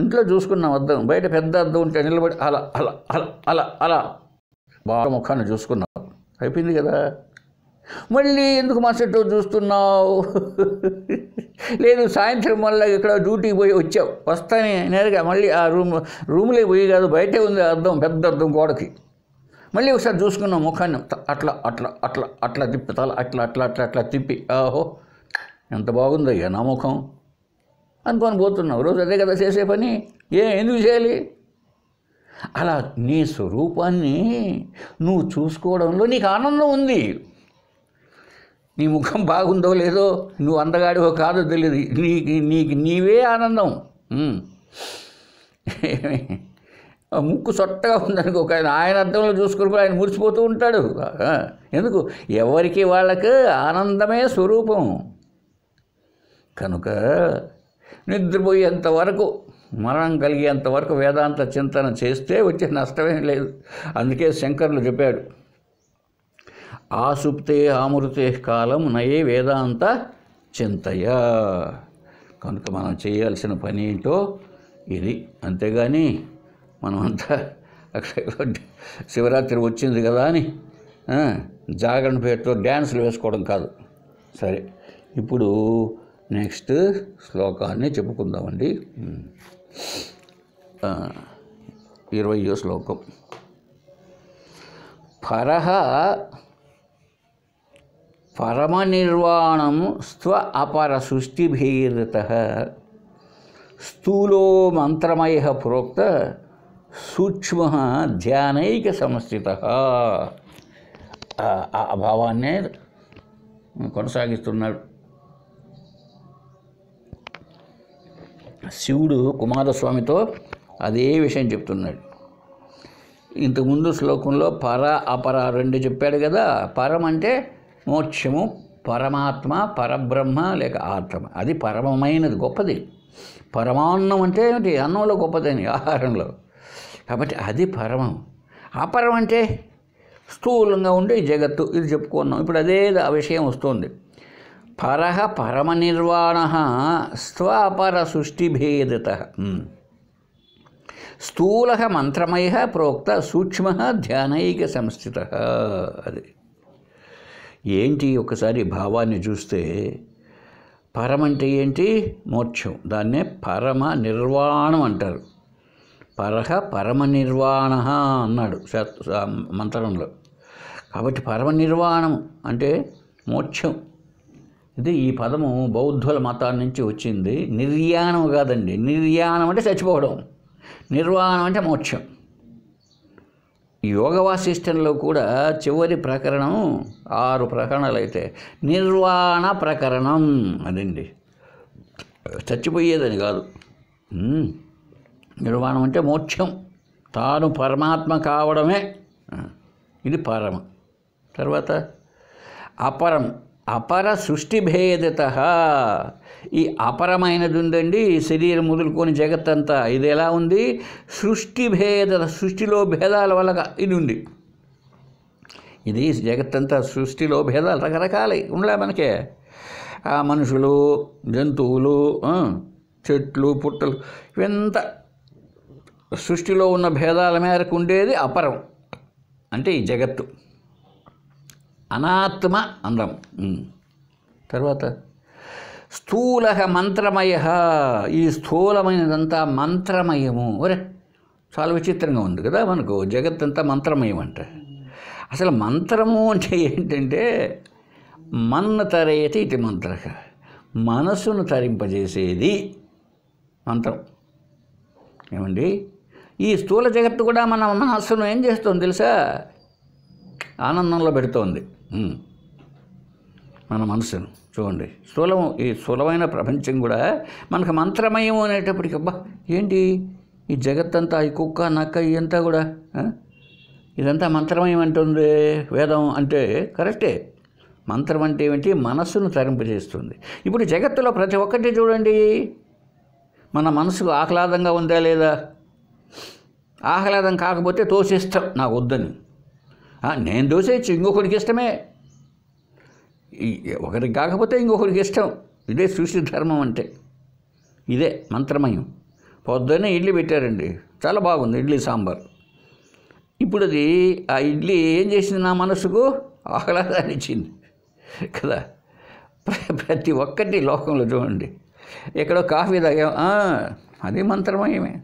ఇంట్లో చూసుకున్నాం అద్దం, బయట పెద్ద అద్దం ఉంటే నిలబడి అలా అలా అలా అలా అలా బాగా ముఖాన్ని చూసుకున్నావు, అయిపోయింది కదా. మళ్ళీ ఎందుకు మరుసటి చూస్తున్నావు? లేదు, సాయంత్రం మళ్ళీ ఇక్కడ డ్యూటీకి పోయి వచ్చావు, వస్తానే నేరుగా మళ్ళీ ఆ రూమ్లో పోయి కాదు, బయటే ఉంది అద్దం, పెద్ద అద్దం గోడకి, మళ్ళీ ఒకసారి చూసుకున్నాం ముఖాన్ని, అట్లా అట్లా అట్లా అట్లా తిప్పి, తల అట్లా అట్లా అట్లా అట్లా తిప్పి, ఆహో ఎంత బాగుందయ్యా నా ముఖం అనుకొని పోతున్నావు. రోజు అదే కదా చేసే పని. ఎందుకు చేయాలి? అలా నీ స్వరూపాన్ని నువ్వు చూసుకోవడంలో నీకు ఆనందం ఉంది. నీ ముఖం బాగుందో లేదో, నువ్వు అందగాడివో కాదో తెలియదు, నీకు నీవే ఆనందం. ముక్కు సొట్టగా ఉందనుకో, ఆయన అర్థంలో చూసుకుని ఆయన మురిసిపోతూ ఉంటాడు. ఎందుకు? ఎవరికి వాళ్ళకి ఆనందమే స్వరూపం. కనుక నిద్రపోయేంత వరకు, మరణం కలిగేంత వరకు వేదాంత చింతన చేస్తే వచ్చే నష్టమేం లేదు. అందుకే శంకరులు చెప్పాడు, ఆసుప్తే ఆమృతే కాలం నయే వేదాంత చింతయ. కనుక మనం చేయాల్సిన పని ఏంటో ఇది. అంతేగాని మనమంతా అక్కడ శివరాత్రి వచ్చింది కదా అని జాగరణ పేరుతో డ్యాన్సులు వేసుకోవడం కాదు. సరే, ఇప్పుడు నెక్స్ట్ శ్లోకాన్ని చెప్పుకుందామండి. 20వ శ్లోకం. పరః పరమనిర్వాణం స్వ అపర సృష్టిభేదతః స్థూలో మంత్రమయః ప్రోక్త సూక్ష్మః ధ్యానైక సంస్థితః. ఆ భావాన్నే కొనసాగిస్తున్నాడు శివుడు కుమారస్వామితో. అదే విషయం చెప్తున్నాడు. ఇంతకుముందు శ్లోకంలో పర అపర రెండు చెప్పాడు కదా. పరం అంటే మోక్షము, పరమాత్మ, పరబ్రహ్మ లేక ఆత్మ, అది పరమమైనది, గొప్పది. పరమాన్నం అంటే ఏమిటి? అన్నంలో గొప్పదని, ఆహారంలో. కాబట్టి అది పరమం. అపరం అంటే స్థూలంగా ఉండే జగత్తు, ఇది చెప్పుకున్నాం. ఇప్పుడు అదే ఆ విషయం వస్తుంది. పరః పరమనిర్వాణ స్వ అపర సృష్టిభేదతః స్థూల మంత్రమయ ప్రోక్త సూక్ష్మ ధ్యానైక సంస్థితః. అది ఏంటి? ఒకసారి భావాన్ని చూస్తే పరం అంటే ఏంటి? మోక్షం. దాన్నే పరమ నిర్వాణం అంటారు. పరః పరమ నిర్వాణ అన్నాడు మంత్రంలో. కాబట్టి పరమ నిర్వాణం అంటే మోక్షం. ఇది ఈ పదము బౌద్ధుల మతాన్ని నుంచి వచ్చింది. నిర్యాణం కాదండి. నిర్యాణం అంటే చచ్చిపోవడం, నిర్వాణం అంటే మోక్షం. యోగ వాసిష్టంలో కూడా చివరి ప్రకరణం 6 ప్రకరణలు అయితే నిర్వాణ ప్రకరణం అదండి. చచ్చిపోయేదని కాదు. నిర్వాణం అంటే మోక్షం, తాను పరమాత్మ కావడమే. ఇది పరమ. తర్వాత అపరం, అపర సృష్టిభేదతః. ఈ అపరమైనది ఉందండి, శరీరం మొదలుకొని జగత్తంతా. ఇది ఎలా ఉంది? సృష్టిలో భేదాల వల్ల ఇది ఉంది. ఇది జగత్తంతా సృష్టిలో భేదాలు రకరకాలే ఉండలే మనకే. మనుషులు, జంతువులు, చెట్లు, పుట్టలు, ఇవంతా సృష్టిలో ఉన్న భేదాల మేరకు ఉండేది అపరం. అంటే ఈ జగత్తు అనాత్మ అందం. తర్వాత స్థూల మంత్రమయ. ఈ స్థూలమైనదంతా మంత్రమయము. ఒరే, చాలా విచిత్రంగా ఉంది కదా మనకు. జగత్తంతా మంత్రమయం అంటే అసలు మంత్రము అంటే ఏంటంటే మన్న తరయతి ఇది మంత్ర, మనసును తరింపజేసేది మంత్రం. ఏమండి? ఈ స్థూల జగత్తు కూడా మన మనస్సును ఏం చేస్తుంది తెలుసా? ఆనందంలో పెడుతోంది మన మనసును. చూడండి, ఈ స్థూలమైన ప్రపంచం కూడా మనకు మంత్రమయం అనేటప్పటికి అబ్బా ఏంటి ఈ జగత్తంతా, ఈ కుక్క నక్క ఇదంతా కూడా ఇదంతా మంత్రమయం అంటుంది వేదం అంటే. కరెక్టే. మంత్రం అంటే ఏమిటి? మనస్సును తరింపజేస్తుంది. ఇప్పుడు జగత్తులో ప్రతి ఒక్కటి చూడండి, మన మనసుకు ఆహ్లాదంగా ఉందా లేదా? ఆహ్లాదం కాకపోతే తోసేస్తాం, నాకు వద్దని. నేను దోసేయచ్చు, ఇంకొకరికి ఇష్టమే. ఒకరికి కాకపోతే ఇంకొకరికి ఇష్టం. ఇదే సృష్టి ధర్మం అంటే. ఇదే మంత్రమయం. పొద్దున్నే ఇడ్లీ పెట్టారండి, చాలా బాగుంది ఇడ్లీ సాంబార్. ఇప్పుడు అది ఆ ఇడ్లీ ఏం చేసింది? నా మనసుకు ఆహ్లాదాన్ని ఇచ్చింది కదా. ప్రతి ఒక్కటి లోకంలో చూడండి, ఎక్కడో కాఫీ తాగాం, అది మంత్రమయమే.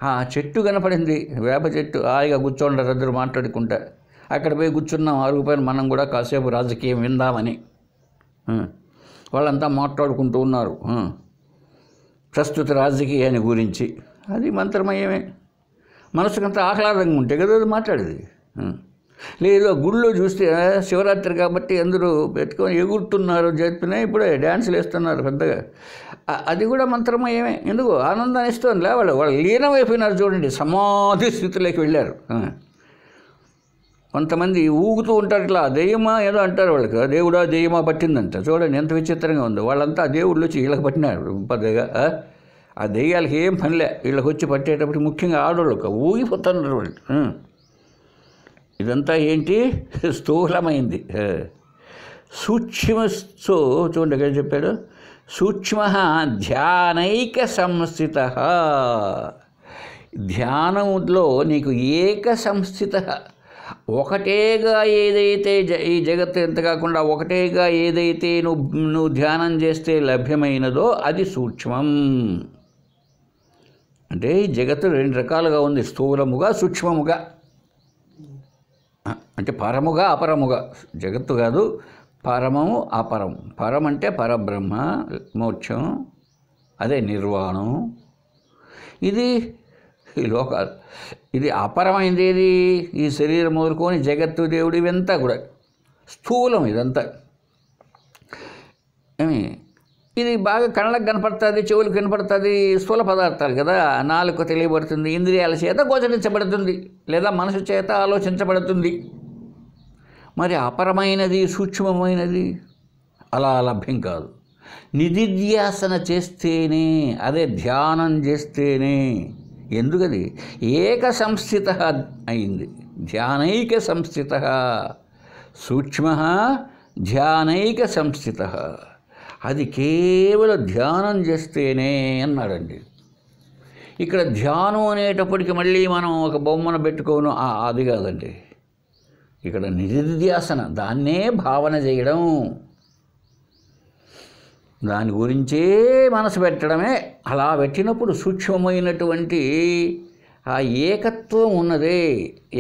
ఆ చెట్టు కనపడింది, వేప చెట్టు, హాయిగా కూర్చోండి ఇద్దరు మాట్లాడుకుంటా. అక్కడ పోయి కూర్చున్నాం, ఆరుగుపోయిన మనం కూడా కాసేపు రాజకీయం విందామని. వాళ్ళంతా మాట్లాడుకుంటూ ఉన్నారు ప్రస్తుత రాజకీయాన్ని గురించి. అది మంత్రమయమే. మనసుకంతా ఆహ్లాదంగా ఉంటే కదా అది మాట్లాడేది. లేదు గుళ్ళో చూస్తే శివరాత్రి కాబట్టి అందరూ పెట్టుకొని ఎగురుతున్నారు, చెప్పినా ఇప్పుడే డ్యాన్సులు వేస్తున్నారు పెద్దగా. అది కూడా మంత్రమయమే. ఎందుకు ఆనందాన్ని ఇస్తుంది. వాళ్ళు లీనమైపోయినారు చూడండి, సమాధి స్థితిలోకి వెళ్ళారు. కొంతమంది ఊగుతూ ఉంటారు, ఇట్లా దెయ్యమా ఏదో అంటారు వాళ్ళకి, దేవుడా దెయ్యమా పట్టిందంట. చూడండి ఎంత విచిత్రంగా ఉందో. వాళ్ళంతా ఆ దేవుళ్ళు వచ్చి వీళ్ళకి పట్టినారు పెద్దగా. ఆ దెయ్యాలకి ఏం పనిలే, వీళ్ళకి వచ్చి పట్టేటప్పుడు ముఖ్యంగా ఆడవాళ్ళకి ఊగిపోతున్నారు వాళ్ళు. ఇదంతా ఏంటి? స్థూలమైంది. సూక్ష్మ. సో చూడండి ఎక్కడ చెప్పాడు, సూక్ష్మ ధ్యానైక సంస్థిత. ధ్యానంలో నీకు ఏక సంస్థిత, ఒకటేగా ఏదైతే ఈ జగత్తు ఎంత కాకుండా ఒకటేగా ఏదైతే నువ్వు ధ్యానం చేస్తే లభ్యమైనదో అది సూక్ష్మం. అంటే ఈ జగత్తు రెండు రకాలుగా ఉంది, స్థూలముగా సూక్ష్మముగా. అంటే పరముగా అపరముగా. జగత్తు కాదు, పరమము అపరం. పరం అంటే పరబ్రహ్మ, మోక్షం, అదే నిర్వాణం. ఇది ఈ లోకాలు. ఇది అపరమైంది ఏది? ఈ శరీరం మొదలుకొని జగత్తు, దేవుడు, ఇవంతా కూడా స్థూలం. ఇదంతా ఇది బాగా కళ్ళకు కనపడుతుంది, చెవులకు కనపడుతుంది, స్థూల పదార్థాలు కదా. నాలుగు తెలియబడుతుంది, ఇంద్రియాల చేత గోచరించబడుతుంది, లేదా మనసు చేత ఆలోచించబడుతుంది. మరి అపరమైనది, సూక్ష్మమైనది అలా లభ్యం కాదు. నిధిధ్యాసన చేస్తేనే, అదే ధ్యానం చేస్తేనే. ఎందుకది ఏక సంస్థిత అయింది. ధ్యానైక సంస్థిత, సూక్ష్మ ధ్యానైక సంస్థిత. అది కేవలం ధ్యానం చేస్తేనే అన్నాడండి. ఇక్కడ ధ్యానం అనేటప్పటికి మళ్ళీ మనం ఒక బొమ్మను పెట్టుకోను, అది కాదండి. ఇక్కడ నిధిధ్యాసన, దాన్నే భావన చేయడం, దాని గురించే మనసు పెట్టడమే. అలా పెట్టినప్పుడు సూక్ష్మమైనటువంటి ఆ ఏకత్వం ఉన్నదే.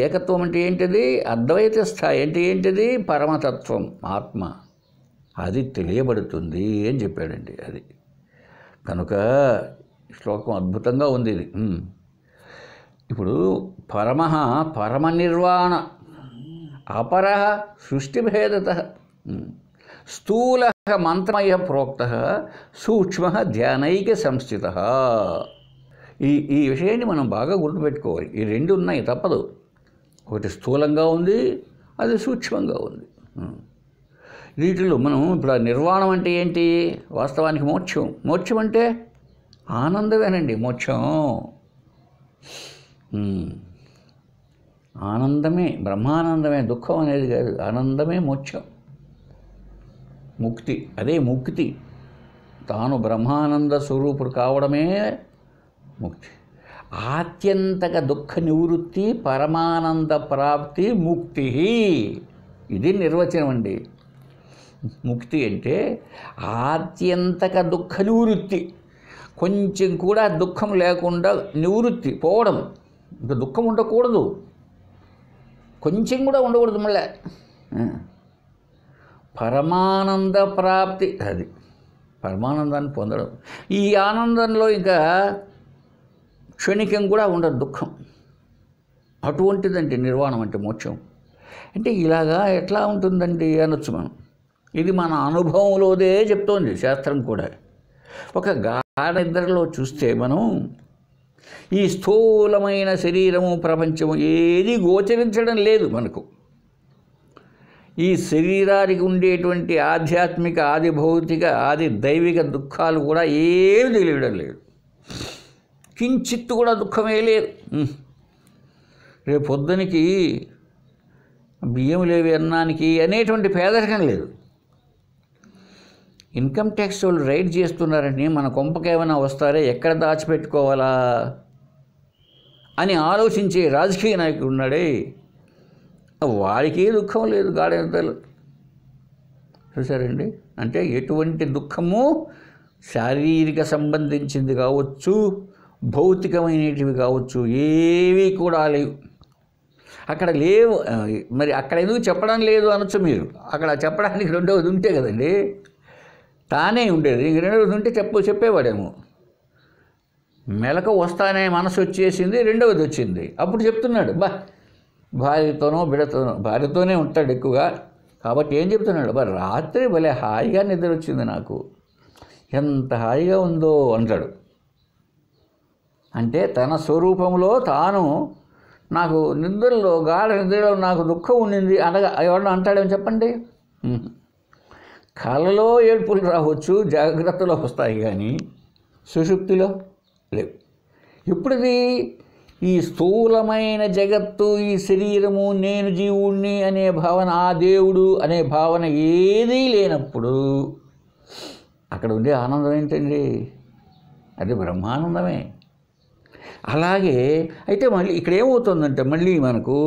ఏకత్వం అంటే ఏంటిది? అద్వైత స్థాయి అంటే ఏంటిది? పరమతత్వం, ఆత్మ. అది తెలియబడుతుంది అని చెప్పాడండి. అది కనుక శ్లోకం అద్భుతంగా ఉంది ఇది. ఇప్పుడు పరమ నిర్వాణ, అపర సృష్టిభేదత, స్థూల మంత్రమయ ప్రోక్త, సూక్ష్మ ధ్యానైక సంస్థిత. ఈ విషయాన్ని మనం బాగా గుర్తుపెట్టుకోవాలి. ఈ రెండు ఉన్నాయి, తప్పదు. ఒకటి స్థూలంగా ఉంది, అది సూక్ష్మంగా ఉంది. వీటిలో మనం ఇప్పుడు నిర్వాణం అంటే ఏంటి? వాస్తవానికి మోక్షం. మోక్షం అంటే ఆనందమేనండి. మోక్షం ఆనందమే, బ్రహ్మానందమే. దుఃఖం అనేది కాదు, ఆనందమే మోక్షం, ముక్తి. అదే ముక్తి. తాను బ్రహ్మానంద స్వరూపుడు కావడమే ముక్తి. ఆత్యంతక దుఃఖ నివృత్తి, పరమానంద ప్రాప్తి, ముక్తి. ఇది నిర్వచనం అండి. ముక్తి అంటే ఆత్యంతక దుఃఖ నివృత్తి. కొంచెం కూడా దుఃఖం లేకుండా నివృత్తి, పోవడం. ఇంకా దుఃఖం ఉండకూడదు, కొంచెం కూడా ఉండకూడదు. మళ్ళీ పరమానంద ప్రాప్తి, అది పరమానందాన్ని పొందడం. ఈ ఆనందంలో ఇంకా క్షణికం కూడా ఉండదు దుఃఖం. అటువంటిదండి నిర్వాణం అంటే, మోక్షం అంటే. ఇలాగా ఎట్లా ఉంటుందండి అనొచ్చు మనం. ఇది మన అనుభవంలోదే చెప్తోంది శాస్త్రం కూడా. ఒక గాఢ నిద్రలో చూస్తే మనం ఈ స్థూలమైన శరీరము, ప్రపంచము ఏది గోచరించడం లేదు మనకు. ఈ శరీరానికి ఉండేటువంటి ఆధ్యాత్మిక, ఆది భౌతిక, ఆది దైవిక దుఃఖాలు కూడా ఏమి తెలియడం లేదు. కించిత్తు కూడా దుఃఖమే లేదు. రేపు పొద్దునికి బియ్యం లేవి అన్నానికి అనేటువంటి పేదరికం లేదు. ఇన్కమ్ ట్యాక్స్ వాళ్ళు రైడ్ చేస్తున్నారని మన కొంపకేమైనా వస్తారే, ఎక్కడ దాచిపెట్టుకోవాలా అని ఆలోచించే రాజకీయ నాయకుడు ఉన్నాడే, వాడికి దుఃఖం లేదు. గాఢనిద్రలు చూసారండి. అంటే ఎటువంటి దుఃఖము శారీరక సంబంధించింది కావచ్చు, భౌతికమైనటివి కావచ్చు, ఏవి కూడా లేవు. అక్కడ లేవు. మరి అక్కడ ఎందుకు చెప్పడం లేదు అనొచ్చు మీరు. అక్కడ చెప్పడానికి రెండవది ఉంటే కదండి, తానే ఉండేది. ఇంక రెండవది ఉంటే చెప్పేవాడేమో. మెలకు వస్తానే మనసు వచ్చేసింది, రెండవది వచ్చింది. అప్పుడు చెప్తున్నాడు, భార్యతోనో బిడ్డతోనో, భార్యతోనే ఉంటాడు ఎక్కువగా. కాబట్టి ఏం చెప్తున్నాడు, రాత్రి భలే హాయిగా నిద్ర వచ్చింది నాకు, ఎంత హాయిగా ఉందో అంటాడు. అంటే తన స్వరూపంలో తాను, నాకు నిద్రలో, గాఢ నిద్రలో నాకు దుఃఖం ఉండింది అనగా ఎవరన్నా అంటాడేమో చెప్పండి. కలలో ఏడుపులు రావచ్చు, జాగ్రత్తలో వస్తాయి, కానీ సుషుప్తిలో లేవు. ఇప్పుడుది ఈ స్థూలమైన జగత్తు, ఈ శరీరము, నేను జీవుణ్ణి అనే భావన, ఆ దేవుడు అనే భావన ఏదీ లేనప్పుడు అక్కడ ఉండే ఆనందం ఏంటండి? అది బ్రహ్మానందమే. అలాగే అయితే మళ్ళీ ఇక్కడ ఏమవుతుందంటే, మళ్ళీ మనకు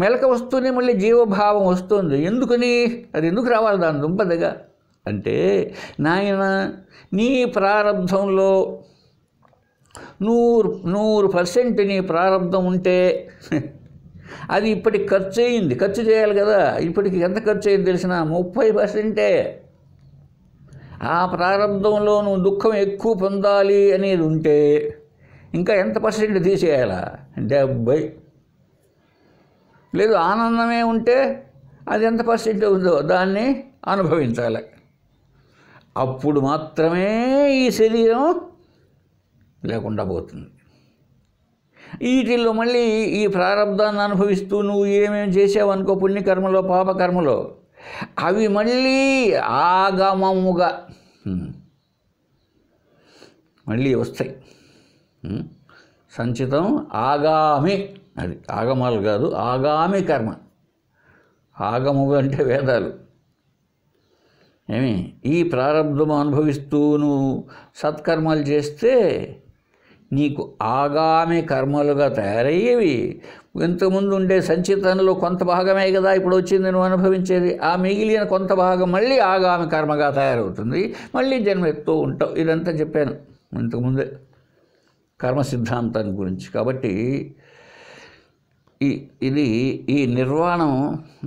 మెలక వస్తూనే మళ్ళీ జీవభావం వస్తుంది. ఎందుకని? అది ఎందుకు రావాలి దాని దుంపదగా అంటే, నాయన నీ ప్రారంధంలో 100% నీ ప్రారంధం ఉంటే అది ఇప్పటికి ఖర్చు అయింది, ఖర్చు చేయాలి కదా. ఇప్పటికి ఎంత ఖర్చు అయింది తెలిసిన? 30%. ఆ ప్రారంధంలో నువ్వు దుఃఖం ఎక్కువ పొందాలి అనేది ఉంటే ఇంకా ఎంత % తీసేయాలా? 70. లేదు ఆనందమే ఉంటే అది ఎంత % ఉందో దాన్ని అనుభవించాలి. అప్పుడు మాత్రమే ఈ శరీరం లేకుండా పోతుంది. వీటిల్లో మళ్ళీ ఈ ప్రారంధాన్ని అనుభవిస్తూ నువ్వు ఏమేమి చేసావనుకో, పుణ్యకర్మలో పాపకర్మలో, అవి మళ్ళీ ఆగమముగా మళ్ళీ వస్తాయి. సంచితం ఆగామి, అది ఆగమాలు కాదు, ఆగామి కర్మ. ఆగముగా అంటే వేదాలు. ఈ ప్రారంధము అనుభవిస్తూ నువ్వు సత్కర్మలు చేస్తే నీకు ఆగామి కర్మలుగా తయారయ్యేవి. ఇంతకుముందు ఉండే సంచితంలో కొంత భాగమే కదా ఇప్పుడు వచ్చింది నువ్వు అనుభవించేది. ఆ మిగిలిన కొంత భాగం మళ్ళీ ఆగామి కర్మగా తయారవుతుంది, మళ్ళీ జన్మెత్తూ ఉంటావు. ఇదంతా చెప్పాను ఇంతకుముందే కర్మ సిద్ధాంతాన్ని గురించి. కాబట్టి ఇది ఈ నిర్వాణం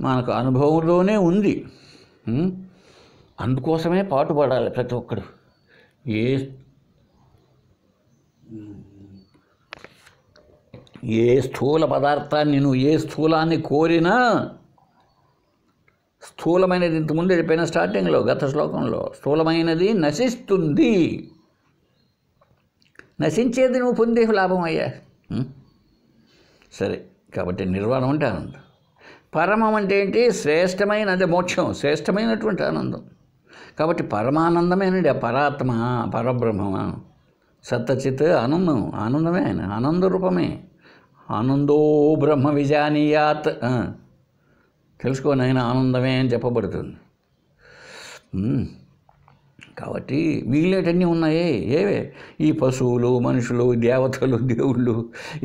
మనకు అనుభవంలోనే ఉంది. అందుకోసమే పాటుపడాలి ప్రతి ఒక్కడు. ఏ స్థూల పదార్థాన్ని నువ్వు, ఏ స్థూలాన్ని కోరినా, స్థూలమైనది ఇంతకుముందు చెప్పిన స్టార్టింగ్లో గత శ్లోకంలో, స్థూలమైనది నశిస్తుంది. నశించేది నువ్వు పొందే లాభం అయ్యా. సరే, కాబట్టి నిర్వాణం అంటే ఆనందం. పరమం అంటే ఏంటి? శ్రేష్టమైన, అంటే మోక్షం, శ్రేష్టమైనటువంటి ఆనందం. కాబట్టి పరమానందమేనండి ఆ పరాత్మ, పరబ్రహ్మ, సత్తచిత్ ఆనందం. ఆనందమే ఆయన, ఆనంద రూపమే. ఆనందో బ్రహ్మ విజానీయాత్, తెలుసుకోని ఆయన ఆనందమే అని చెప్పబడుతుంది. కాబట్టి మిగిలినవన్నీ ఉన్నాయి. ఏవే? ఈ పశువులు, మనుషులు, దేవతలు, దేవుళ్ళు,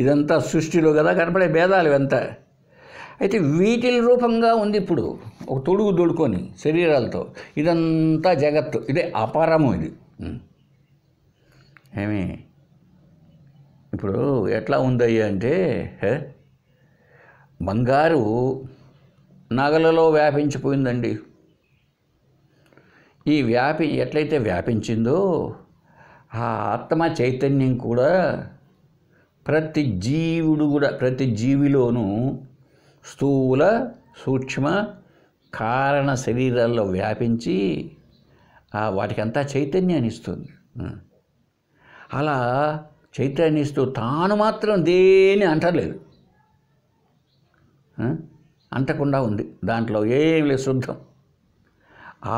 ఇదంతా సృష్టిలో కదా కనపడే భేదాలు ఇవంతా. అయితే వీటి రూపంగా ఉంది ఇప్పుడు ఒక తొడుగు దొడుకొని శరీరాలతో. ఇదంతా జగత్తు, ఇదే అపరము. ఇది ఇప్పుడు ఎట్లా ఉందయ్యా అంటే, బంగారు నగలలో వ్యాపించిపోయిందండి. ఈ ఎట్లయితే వ్యాపించిందో ఆ ఆత్మ చైతన్యం కూడా ప్రతి జీవుడు కూడా, ప్రతి జీవిలోనూ స్థూల, సూక్ష్మ, కారణ శరీరాల్లో వ్యాపించి వాటికంతా చైతన్యాన్ని ఇస్తుంది. అలా చైతన్యం ఇస్తూ తాను మాత్రం దేని అంటలేదు, అంటకుండా ఉంది. దాంట్లో ఏం లేదు, శుద్ధం.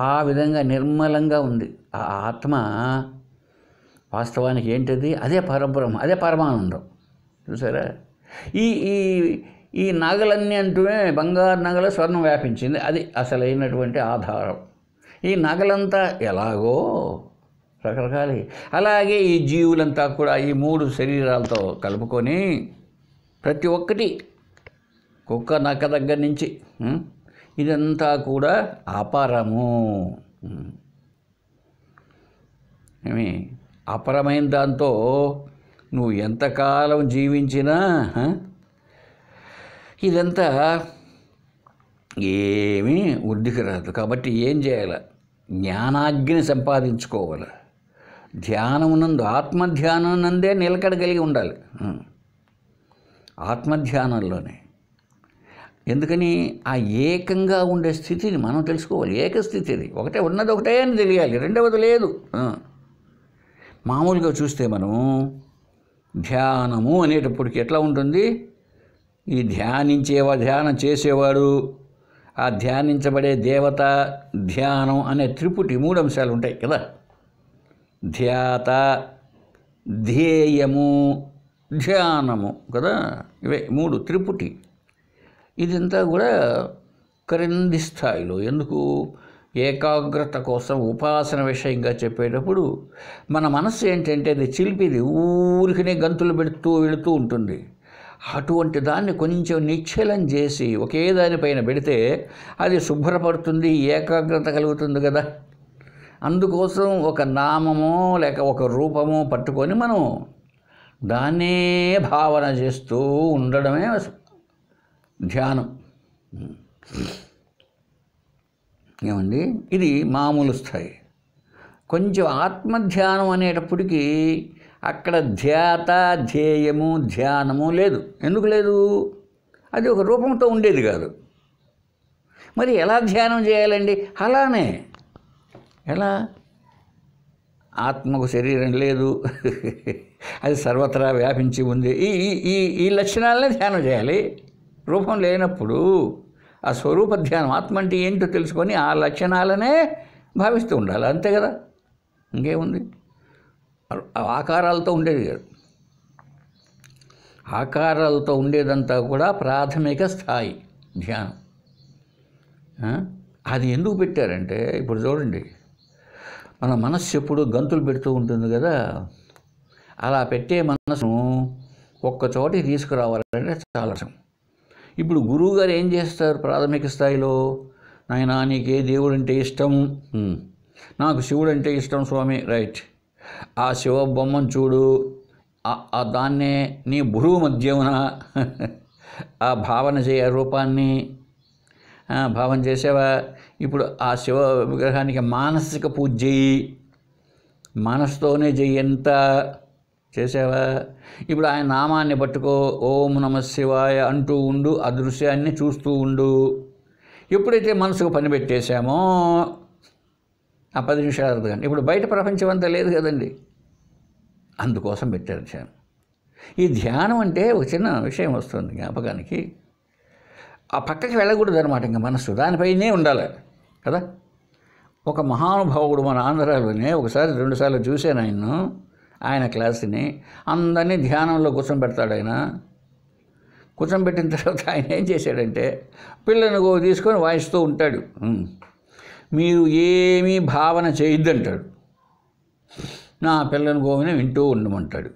ఆ విధంగా నిర్మలంగా ఉంది ఆ ఆత్మ. వాస్తవానికి ఏంటది? అదే పరబ్రహ్మ, అదే పరమానందం. చూసారా? ఈ ఈ ఈ నగలన్నీ అంటూనే బంగారు నగల స్వర్ణం వ్యాపించింది, అది అసలైనటువంటి ఆధారం. ఈ నగలంతా ఎలాగో రకరకాలు. అలాగే ఈ జీవులంతా కూడా ఈ 3 శరీరాలతో కలుపుకొని ప్రతి ఒక్కటి, కుక్క నక్క దగ్గర నుంచి ఇదంతా కూడా అపరము. అపరమైన దాంతో నువ్వు ఎంతకాలం జీవించినా ఇదంతా ఏమీ వృద్ధికి రాదు. కాబట్టి ఏం చేయాలి? జ్ఞానాగ్ని సంపాదించుకోవాలి. ధ్యానమునందు ఆత్మధ్యానం నందే నిలకడ కలిగి ఉండాలి. ఆత్మధ్యానంలోనే. ఎందుకని ఆ ఏకంగా ఉండే స్థితిని మనం తెలుసుకోవాలి. ఏకస్థితి అది. ఒకటే ఉన్నది ఒకటే అని తెలియాలి, రెండవది లేదు. మామూలుగా చూస్తే మనం ధ్యానము అనేటప్పటికి ఎట్లా ఉంటుంది? ఈ ధ్యానం చేసేవాడు, ఆ ధ్యానించబడే దేవత, ధ్యానం అనే త్రిపుటి 3 అంశాలు ఉంటాయి కదా. ధ్యాత, ధ్యేయము, ధ్యానము కదా. ఇవే 3 త్రిపుటి. ఇదంతా కూడా క్రింది స్థాయిలో. ఎందుకు? ఏకాగ్రత కోసం ఉపాసన విషయంగా చెప్పేటప్పుడు మన మనస్సు ఏంటంటే అది చిలిపిది, ఊరికనే గంతులు వెళుతూ ఉంటుంది. అటువంటి దాన్ని కొంచెం నిశ్చలం చేసి ఒకే దానిపైన పెడితే అది శుభ్రపడుతుంది, ఏకాగ్రత కలుగుతుంది కదా. అందుకోసం ఒక నామమో లేక ఒక రూపమో పట్టుకొని మనం దాన్నే భావన చేస్తూ ఉండడమే ధ్యానం. ఏమండి? ఇది మామూలు స్థాయి. కొంచెం ఆత్మధ్యానం అనేటప్పటికీ అక్కడ ధ్యాత, ధ్యేయము, ధ్యానము లేదు. ఎందుకు లేదు? అది ఒక రూపంతో ఉండేది కాదు. మరి ఎలా ధ్యానం చేయాలండి? అలానే. ఎలా? ఆత్మకు శరీరం లేదు, అది సర్వత్రా వ్యాపించి ఉంది. ఈ ఈ ఈ లక్షణాలనే ధ్యానం చేయాలి. రూపం లేనప్పుడు ఆ స్వరూప ధ్యానం, ఆత్మ అంటే ఏంటో తెలుసుకొని ఆ లక్షణాలనే భావిస్తూ ఉండాలి. అంతే కదా, ఇంకేముంది? ఆకారాలతో ఉండేది కాదు. ఆకారాలతో ఉండేదంతా కూడా ప్రాథమిక స్థాయి ధ్యానం. అది ఎందుకు పెట్టారంటే, ఇప్పుడు చూడండి, మన మనస్సు ఎప్పుడు గంతులు పెడుతూ ఉంటుంది కదా. అలా పెట్టే మనసును ఒక్కచోటికి తీసుకురావాలంటే చాలా కష్టం. ఇప్పుడు గురువుగారు ఏం చేస్తారు? ప్రాథమిక స్థాయిలో, నాయనా నీకే దేవుడు అంటే ఇష్టం, నాకు శివుడు అంటే ఇష్టం స్వామి, రైట్. ఆ శివ బొమ్మను చూడు, దాన్నే నీ భురువు మధ్యమున ఆ భావన చేయ రూపాన్ని భావన చేసావా? ఇప్పుడు ఆ శివ విగ్రహానికి మానసిక పూజ చేయి, మనసుతోనే చెయ్యి. ఎంత చేసావా? ఇప్పుడు ఆయన నామాన్ని పట్టుకో, ఓం నమ శివాయ అంటూ ఉండు, ఆ దృశ్యాన్ని చూస్తూ ఉండు. ఎప్పుడైతే మనసుకు పని పెట్టేశామో ఆ 10 నిమిషాలు అర్థం. ఇప్పుడు బయట ప్రపంచం అంతా లేదు కదండి, అందుకోసం పెట్టారు ధ్యానం. ఈ ధ్యానం అంటే ఒక చిన్న విషయం వస్తుంది జ్ఞాపకానికి, ఆ పక్కకి వెళ్ళకూడదు అనమాట. ఇంకా మనస్సు దానిపైనే ఉండాలి కదా. ఒక మహానుభావుడు మన ఆంధ్రాలోనే ఒకసారి 2 సార్లు చూశాను ఆయన క్లాసుని. అందరినీ ధ్యానంలో కూర్చోబెడతాడు ఆయన. కూర్చోబెట్టిన తర్వాత ఆయన ఏం చేశాడంటే, పిల్లను తీసుకొని వాయిస్తూ ఉంటాడు. మీరు ఏమీ భావన చేయొద్దంటాడు, నా పిల్లని గోవిని వింటూ ఉండమంటాడు.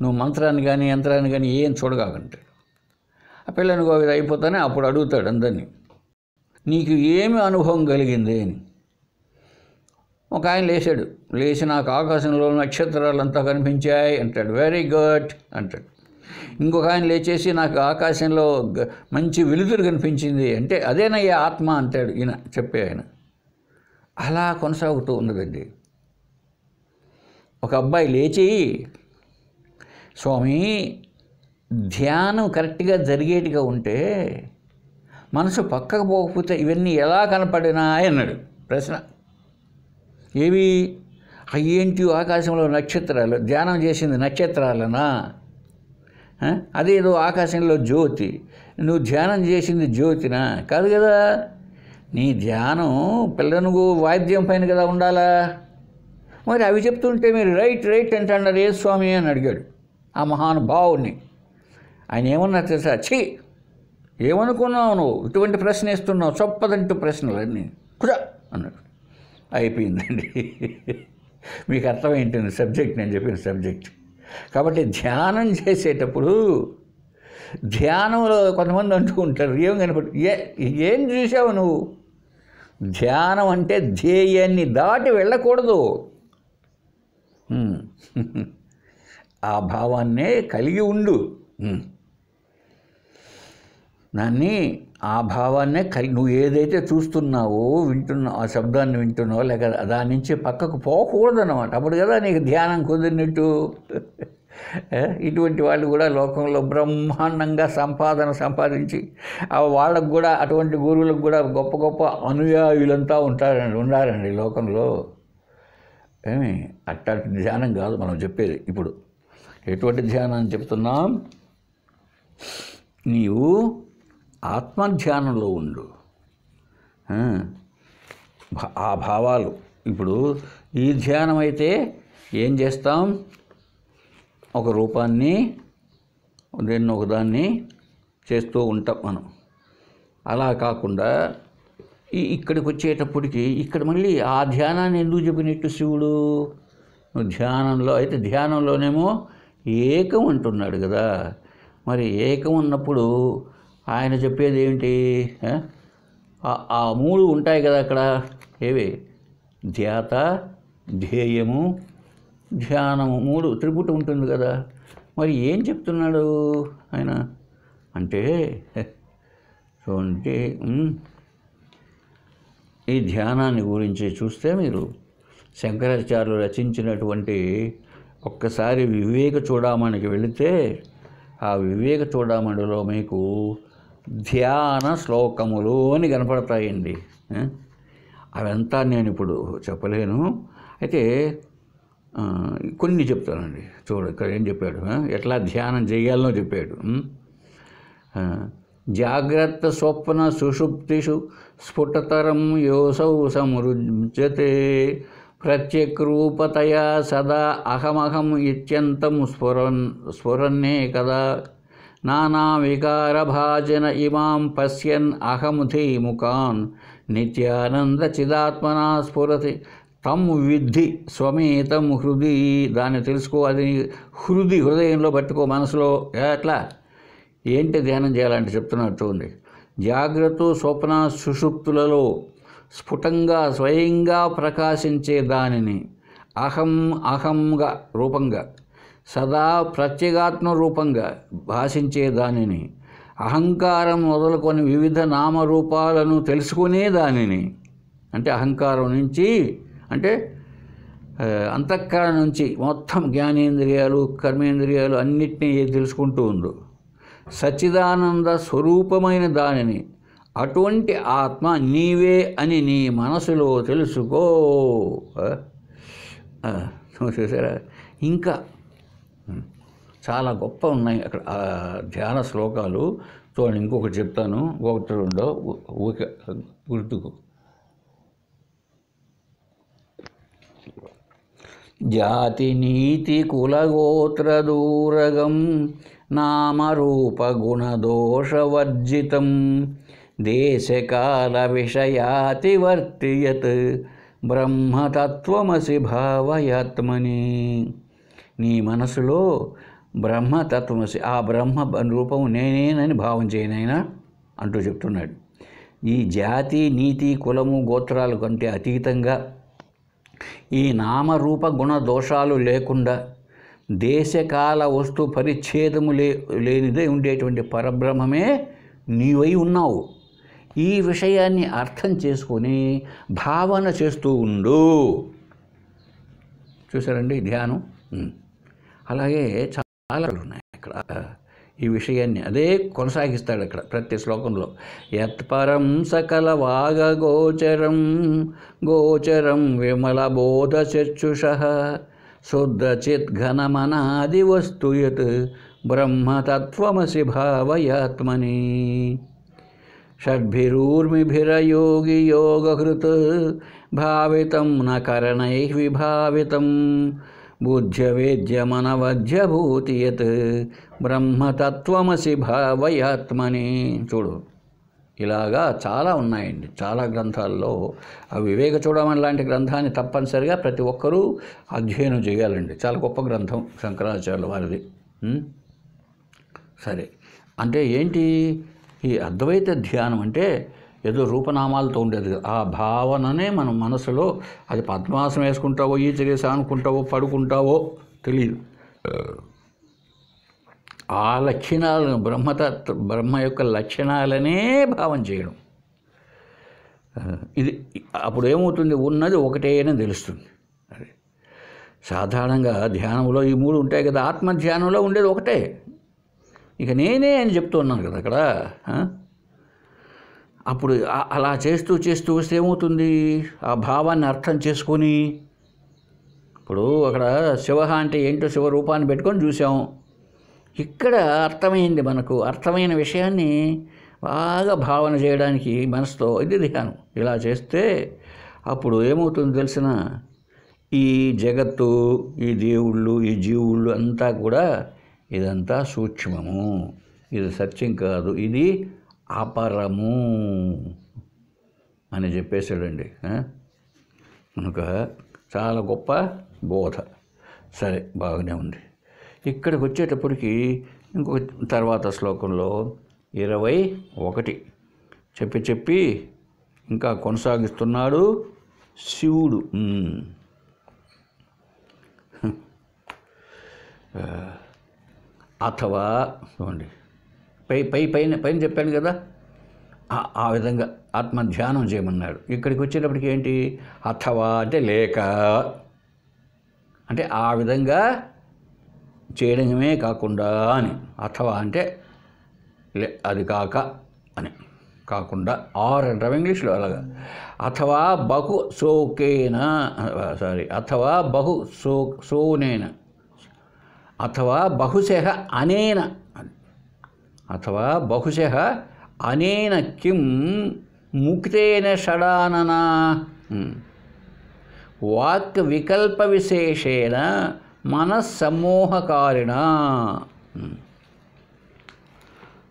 నువ్వు మంత్రాన్ని కానీ యంత్రాన్ని కానీ ఏం చూడగాకంటాడు. ఆ పిల్లని గోవిది అయిపోతానే అప్పుడు అడుగుతాడు అందరినీ, నీకు ఏమి అనుభవం కలిగింది అని. ఒక ఆయన లేచాడు, లేచి నాకు ఆకాశంలో నక్షత్రాలంతా కనిపించాయి అంటాడు. వెరీ గుడ్ అంటాడు. ఇంకొక ఆయన లేచేసి నాకు ఆకాశంలో మంచి వెలుతురు కనిపించింది అంటే, అదేనయ్యా ఆత్మ అంటాడు ఈయన చెప్పే ఆయన. అలా కొనసాగుతూ ఉన్నదండి. ఒక అబ్బాయి లేచి, స్వామి ధ్యానం కరెక్ట్గా జరిగేట్టుగా ఉంటే మనసు పక్కకు పోకపోతే ఇవన్నీ ఎలా కనపడినాయి అన్నాడు. ప్రశ్న ఏవి? అయ్యేంటి ఆకాశంలో నక్షత్రాలు, ధ్యానం చేసింది నక్షత్రాలనా? అదేదో ఆకాశంలో జ్యోతి, నువ్వు ధ్యానం చేసింది జ్యోతినా? కాదు కదా. నీ ధ్యానం పిల్లను వాయిద్యం పైన కదా ఉండాలా. మరి అవి చెప్తుంటే మీరు రైట్ రైట్ అంటున్నారు ఏ స్వామి అని అడిగాడు ఆ మహానుభావుని. ఆయన ఏమన్నా తెలుసా? ఛీ, ఏమనుకున్నావు నువ్వు, ఇటువంటి ప్రశ్న వేస్తున్నావు, చొప్పదంటూ ప్రశ్నలన్నీ కుదా అన్నాడు. అయిపోయిందండి. మీకు అర్థమైంటుంది సబ్జెక్ట్, నేను చెప్పిన సబ్జెక్ట్. కాబట్టి ధ్యానం చేసేటప్పుడు ధ్యానంలో కొంతమంది అంటూ ఉంటారు, ఏం కనపడు, ఏం చూసావు నువ్వు? ధ్యానం అంటే ధ్యేయాన్ని దాటి వెళ్ళకూడదు, ఆ భావాన్నే కలిగి ఉండు. దాన్ని ఆ భావాన్నే నువ్వు ఏదైతే చూస్తున్నావో వింటున్నావు, ఆ శబ్దాన్ని వింటున్నావో లేక దాని నుంచి పక్కకు పోకూడదు అన్నమాట. అప్పుడు కదా నీకు ధ్యానం కుదిరినట్టు. ఇటువంటి వాళ్ళు కూడా లోకంలో బ్రహ్మాండంగా సంపాదించి వాళ్ళకు కూడా అటువంటి గురువులకు కూడా గొప్ప గొప్ప అనుయాయులంతా ఉన్నారండి లోకంలో. ఏమి అట్లాంటి ధ్యానం కాదు మనం చెప్పేది. ఇప్పుడు ఎటువంటి ధ్యానం చెప్తున్నాం? నీవు ఆత్మధ్యానంలో ఉండు. ఆ భావాలు ఇప్పుడు ఈ ధ్యానం అయితే ఏం చేస్తాం? ఒక రూపాన్ని దేన్ని ఒకదాన్ని చేస్తూ ఉంటాం మనం. అలా కాకుండా ఇక్కడికి వచ్చేటప్పటికి ఇక్కడ మళ్ళీ ఆ ధ్యానాన్ని ఎందుకు చెప్పినట్టు శివుడు? ధ్యానంలో అయితే ధ్యానంలోనేమో ఏకం అంటున్నాడు కదా. మరి ఏకం ఉన్నప్పుడు ఆయన చెప్పేది ఏమిటి? ఆ మూడు ఉంటాయి కదా అక్కడ. ఏవి? ధ్యాత, ధ్యేయము, ధ్యానము, మూడు త్రిపుటి ఉంటుంది కదా. మరి ఏం చెప్తున్నాడు ఆయన అంటే చూడండి, ఈ ధ్యానాన్ని గురించి చూస్తే మీరు శంకరాచార్యులు రచించినటువంటి ఒక్కసారి వివేక చూడామణికి వెళితే ఆ వివేక చూడామణిలో మీకు ధ్యాన శ్లోకములు అని కనపడతాయండి. అవంతా నేను ఇప్పుడు చెప్పలేను. అయితే కొన్ని చెప్తానండి. చూడు ఇక్కడ ఏం చెప్పాడు, ఎట్లా ధ్యానం చేయాలనో చెప్పాడు. జాగ్రత్త స్వప్న సుషుప్తిషు స్ఫుటతరం యోసౌ సమృజ్యతే ప్రత్యక్రూపతయా సదా అహమహం ఇత్యంతం స్ఫురన్నే కదా నానా వికారభాజన ఇమాం పశ్యన్ అహం ధీముఖాన్ నిత్యానంద చిదాత్మనా స్ఫురతి తం విద్ధి స్వమేతం హృది. దాన్ని తెలుసుకో, అది హృదయంలో పట్టుకో, మనసులో. ఎట్లా ఏంటి ధ్యానం చేయాలంటే చెప్తున్నాడు చూడండి. జాగ్రత్త స్వప్న సుషుప్తులలో స్ఫుటంగా స్వయంగా ప్రకాశించే దానిని అహంగా రూపంగా, సదా ప్రత్యేగాత్మ రూపంగా భాషించే దానిని, అహంకారం మొదలుకొని వివిధ నామరూపాలను తెలుసుకునే దానిని, అంటే అహంకారం నుంచి అంటే అంతఃకరణ నుంచి మొత్తం జ్ఞానేంద్రియాలు కర్మేంద్రియాలు అన్నిటినీ తెలుసుకుంటూ ఉందో సచ్చిదానంద స్వరూపమైన దానిని, అటువంటి ఆత్మ నీవే అని నీ మనసులో తెలుసుకో. చూసారా? ఇంకా చాలా గొప్ప ఉన్నాయి అక్కడ ధ్యాన శ్లోకాలు. చూడండి, ఇంకొకటి చెప్తాను, ఒకటి రెండో ఊరికే గుర్తుకు. జాతి నీతి కులగోత్ర దూరగం నామరూప గుణదోషవర్జితం దేశకాల విషయాతివర్తియత్ బ్రహ్మతత్వమసి భావయాత్మని. నీ మనసులో బ్రహ్మతత్వమసి, ఆ బ్రహ్మ రూపము నేనేనని భావం చేయనైనా అంటూ చెప్తున్నాడు. ఈ జాతి నీతి కులము గోత్రాల కంటే అతీతంగా, ఈ నామరూప గుణ దోషాలు లేకుండా, దేశకాల వస్తు పరిచ్ఛేదము లేనిదే ఉండేటువంటి పరబ్రహ్మమే నీవై ఉన్నావు. ఈ విషయాన్ని అర్థం చేసుకొని భావన చేస్తూ ఉండు. చూసారండి ధ్యానం. అలాగే చాలా ఉన్నాయి ఇక్కడ. ఈ విషయాన్ని అదే కొనసాగిస్తాడు అక్కడ ప్రతి శ్లోకంలో. యత్పరం సకల వాగగోచరం గోచరం విమల బోధ చర్చుషః శుద్ధ చిద్ఘనమనాది వస్తు యత్ బ్రహ్మతత్వమసి భావయాత్మని. షడ్భిరూర్మిభిరయోగి యోగహృత్ భావితం న కరణైః విభావితం బుద్ధ్యవేద్యమనవధ్యభూతి యత్ బ్రహ్మతత్వమసి భావయాత్మని. చూడు, ఇలాగా చాలా ఉన్నాయండి చాలా గ్రంథాల్లో. ఆ వివేక చూడమని లాంటి గ్రంథాన్ని తప్పనిసరిగా ప్రతి ఒక్కరూ అధ్యయనం చేయాలండి. చాలా గొప్ప గ్రంథం శంకరాచార్యుల వారిది. సరే, అంటే ఏంటి ఈ అద్వైత ధ్యానం అంటే? ఏదో రూపనామాలతో ఉండేది. ఆ భావననే మనం మనసులో, అది పద్మాసనం వేసుకుంటావో ఈచరేసి అనుకుంటావో పడుకుంటావో తెలియదు. ఆ లక్షణాలను బ్రహ్మ యొక్క లక్షణాలనే భావం చేయడం. ఇది అప్పుడు ఏమవుతుంది, ఉన్నది ఒకటే అని తెలుస్తుంది. అది సాధారణంగా ధ్యానంలో ఈ మూడు ఉంటాయి కదా, ఆత్మధ్యానంలో ఉండేది ఒకటే. ఇక నేనే అని చెప్తున్నాను కదా అక్కడ. అప్పుడు అలా చేస్తూ చేస్తూ వస్తే ఏమవుతుంది, ఆ భావాన్ని అర్థం చేసుకొని, ఇప్పుడు అక్కడ శివ అంటే ఏంటో శివరూపాన్ని పెట్టుకొని చూసాం. ఇక్కడ అర్థమైంది, మనకు అర్థమైన విషయాన్ని బాగా భావన చేయడానికి మనసుతో ఇది ధ్యానం. ఇలా చేస్తే అప్పుడు ఏమవుతుంది తెలిసిన, ఈ జగత్తు, ఈ దేవుళ్ళు, ఈ జీవుళ్ళు అంతా కూడా ఇదంతా సూక్ష్మము, ఇది సత్యం కాదు, ఇది అపరము అని చెప్పేశాడండి. కనుక చాలా గొప్ప బోధ. సరే, బాగానే ఉంది. ఇక్కడికి వచ్చేటప్పటికి ఇంకొక తర్వాత శ్లోకంలో 21 చెప్పి ఇంకా కొనసాగిస్తున్నాడు శివుడు. అథవా చూడండి, పైన చెప్పాను కదా, ఆ విధంగా ఆత్మధ్యానం చేయమన్నాడు. ఇక్కడికి వచ్చేటప్పటికి ఏంటి, అథవా అంటే లేక, అంటే ఆ విధంగా చేయడమే కాకుండా అని. అథవా అంటే అది కాక అని, కాకుండా ఆర్ అంటాం ఇంగ్లీష్లో అలాగా. అథవా బహు సోకేన, అథవా బహు సోనేన, అథవా బహుశః అనేన, అథవా బహుశః అనేన కిం ముక్తేన షడాననా వాక్ వికల్ప విశేషేణ మనస్సమ్మోహకారిణ.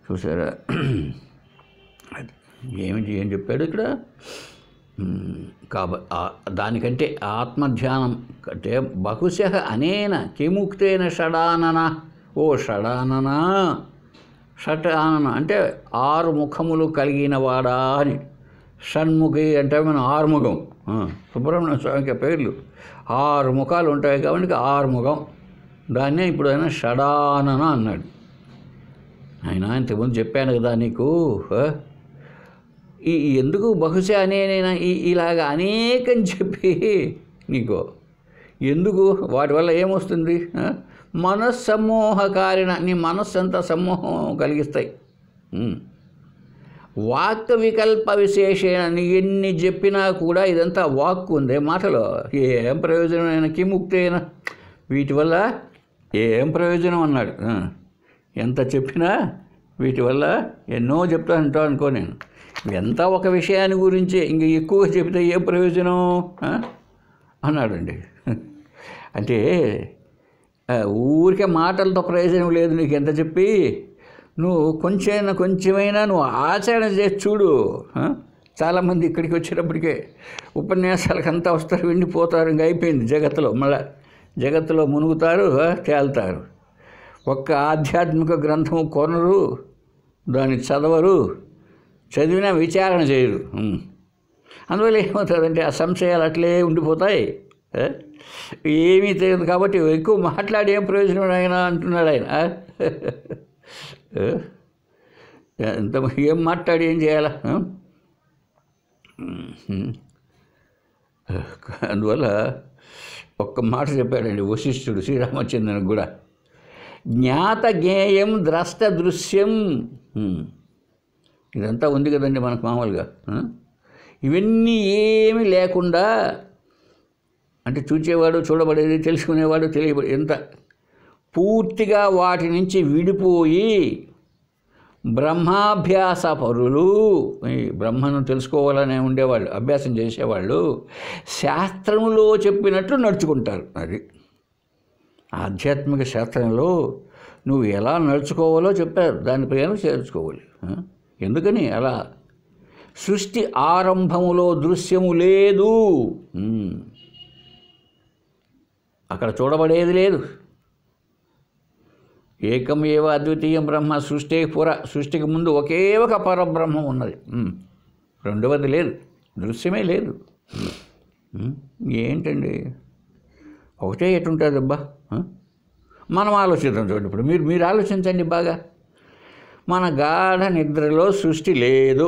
చూసారా ఏం చెప్పాడు ఇక్కడ. దానికంటే ఆత్మధ్యానం అంటే బహుశః అనేన కిముక్తేన షడానన, ఓ షడానన, షట్ ఆనన అంటే 6 ముఖములు కలిగిన వాడా అని. షణ్ముఖి అంటే మనం 6 ముఖం, సుబ్రహ్మణ్య స్వామికి పేర్లు 6 ముఖాలు ఉంటాయి కాబట్టి 6 ముఖం. దాన్నే ఇప్పుడు ఆయన షడానన అన్నాడు. ఆయన ఇంతకుముందు చెప్పాను కదా నీకు, ఎందుకు బహుశా అనేనైనా ఇలాగ అనేకని చెప్పి నీకు ఎందుకు, వాటి వల్ల ఏమొస్తుంది, మనస్సమ్మోహకారిణ, నీ మనస్సు అంతా సమ్మోహం కలిగిస్తాయి. వాక్ వికల్ప విశేషేణ, నీ ఎన్ని చెప్పినా కూడా ఇదంతా వాక్కు ఉంది, మాటలో ఏం ప్రయోజనం, కిముక్తేన, వీటి వల్ల ఏం ప్రయోజనం అన్నాడు. ఎంత చెప్పినా వీటి వల్ల ఎన్నో చెప్తానంటా అనుకో నేను, ఎంత ఒక విషయాన్ని గురించి ఇంక ఎక్కువ చెబితే ఏ ప్రయోజనం అన్నాడండి. అంటే ఊరికే మాటలతో ప్రయోజనం లేదు, నీకు ఎంత చెప్పి నువ్వు కొంచెమైనా నువ్వు ఆచరణ చేసి చూడు. చాలామంది ఇక్కడికి వచ్చేటప్పటికే ఉపన్యాసాలకు అంతా వస్తారు, వెళ్ళిపోతారు, ఇంక అయిపోయింది జగత్తులో, మళ్ళీ జగత్తులో మునుగుతారు, తేలుతారు. ఒక్క ఆధ్యాత్మిక గ్రంథము కొనరు, దాన్ని చదవరు, చదివినా విచారణ చేయరు. అందువల్ల ఏమవుతుందంటే ఆ సంశయాలు అట్లే ఉండిపోతాయి. ఏమీ తెలియదు కాబట్టి ఎక్కువ మాట్లాడి ఏం ప్రయోజనం ఆయన అంటున్నాడు ఆయన. ఎంత ఏం మాట్లాడి ఏం చేయాలా. అందువల్ల ఒక్క మాట చెప్పాడండి వశిష్ఠుడు శ్రీరామచంద్రునికి కూడా, జ్ఞాత జ్ఞేయం ద్రష్ట దృశ్యం. ఇదంతా ఉంది కదండి మనకు మామూలుగా. ఇవన్నీ ఏమీ లేకుండా, అంటే చూచేవాడు, చూడబడేది, తెలుసుకునేవాడు, తెలియబడి, ఎంత పూర్తిగా వాటి నుంచి విడిపోయి బ్రహ్మాభ్యాస పరులు, బ్రహ్మను తెలుసుకోవాలనే ఉండేవాళ్ళు, అభ్యాసం చేసేవాళ్ళు శాస్త్రములో చెప్పినట్లు నడుచుకుంటారు. అది ఆధ్యాత్మిక శాస్త్రంలో నువ్వు ఎలా నడుచుకోవాలో చెప్పారు, దాని ప్రకారం చేర్చుకోవాలి. ఎందుకని అలా, సృష్టి ఆరంభములో దృశ్యము లేదు, అక్కడ చూడబడేది లేదు. ఏకం ఏవ అద్వితీయం బ్రహ్మ, సృష్టికి ముందు ఒకే ఒక పరబ్రహ్మం ఉన్నది, రెండవది లేదు, దృశ్యమే లేదు. ఏంటండి ఒకటే ఎటుంటుంది అబ్బా, మనం ఆలోచిద్దాం. చూడండి, ఇప్పుడు మీరు మీరు ఆలోచించండి బాగా. మన గాఢ నిద్రలో సృష్టి లేదు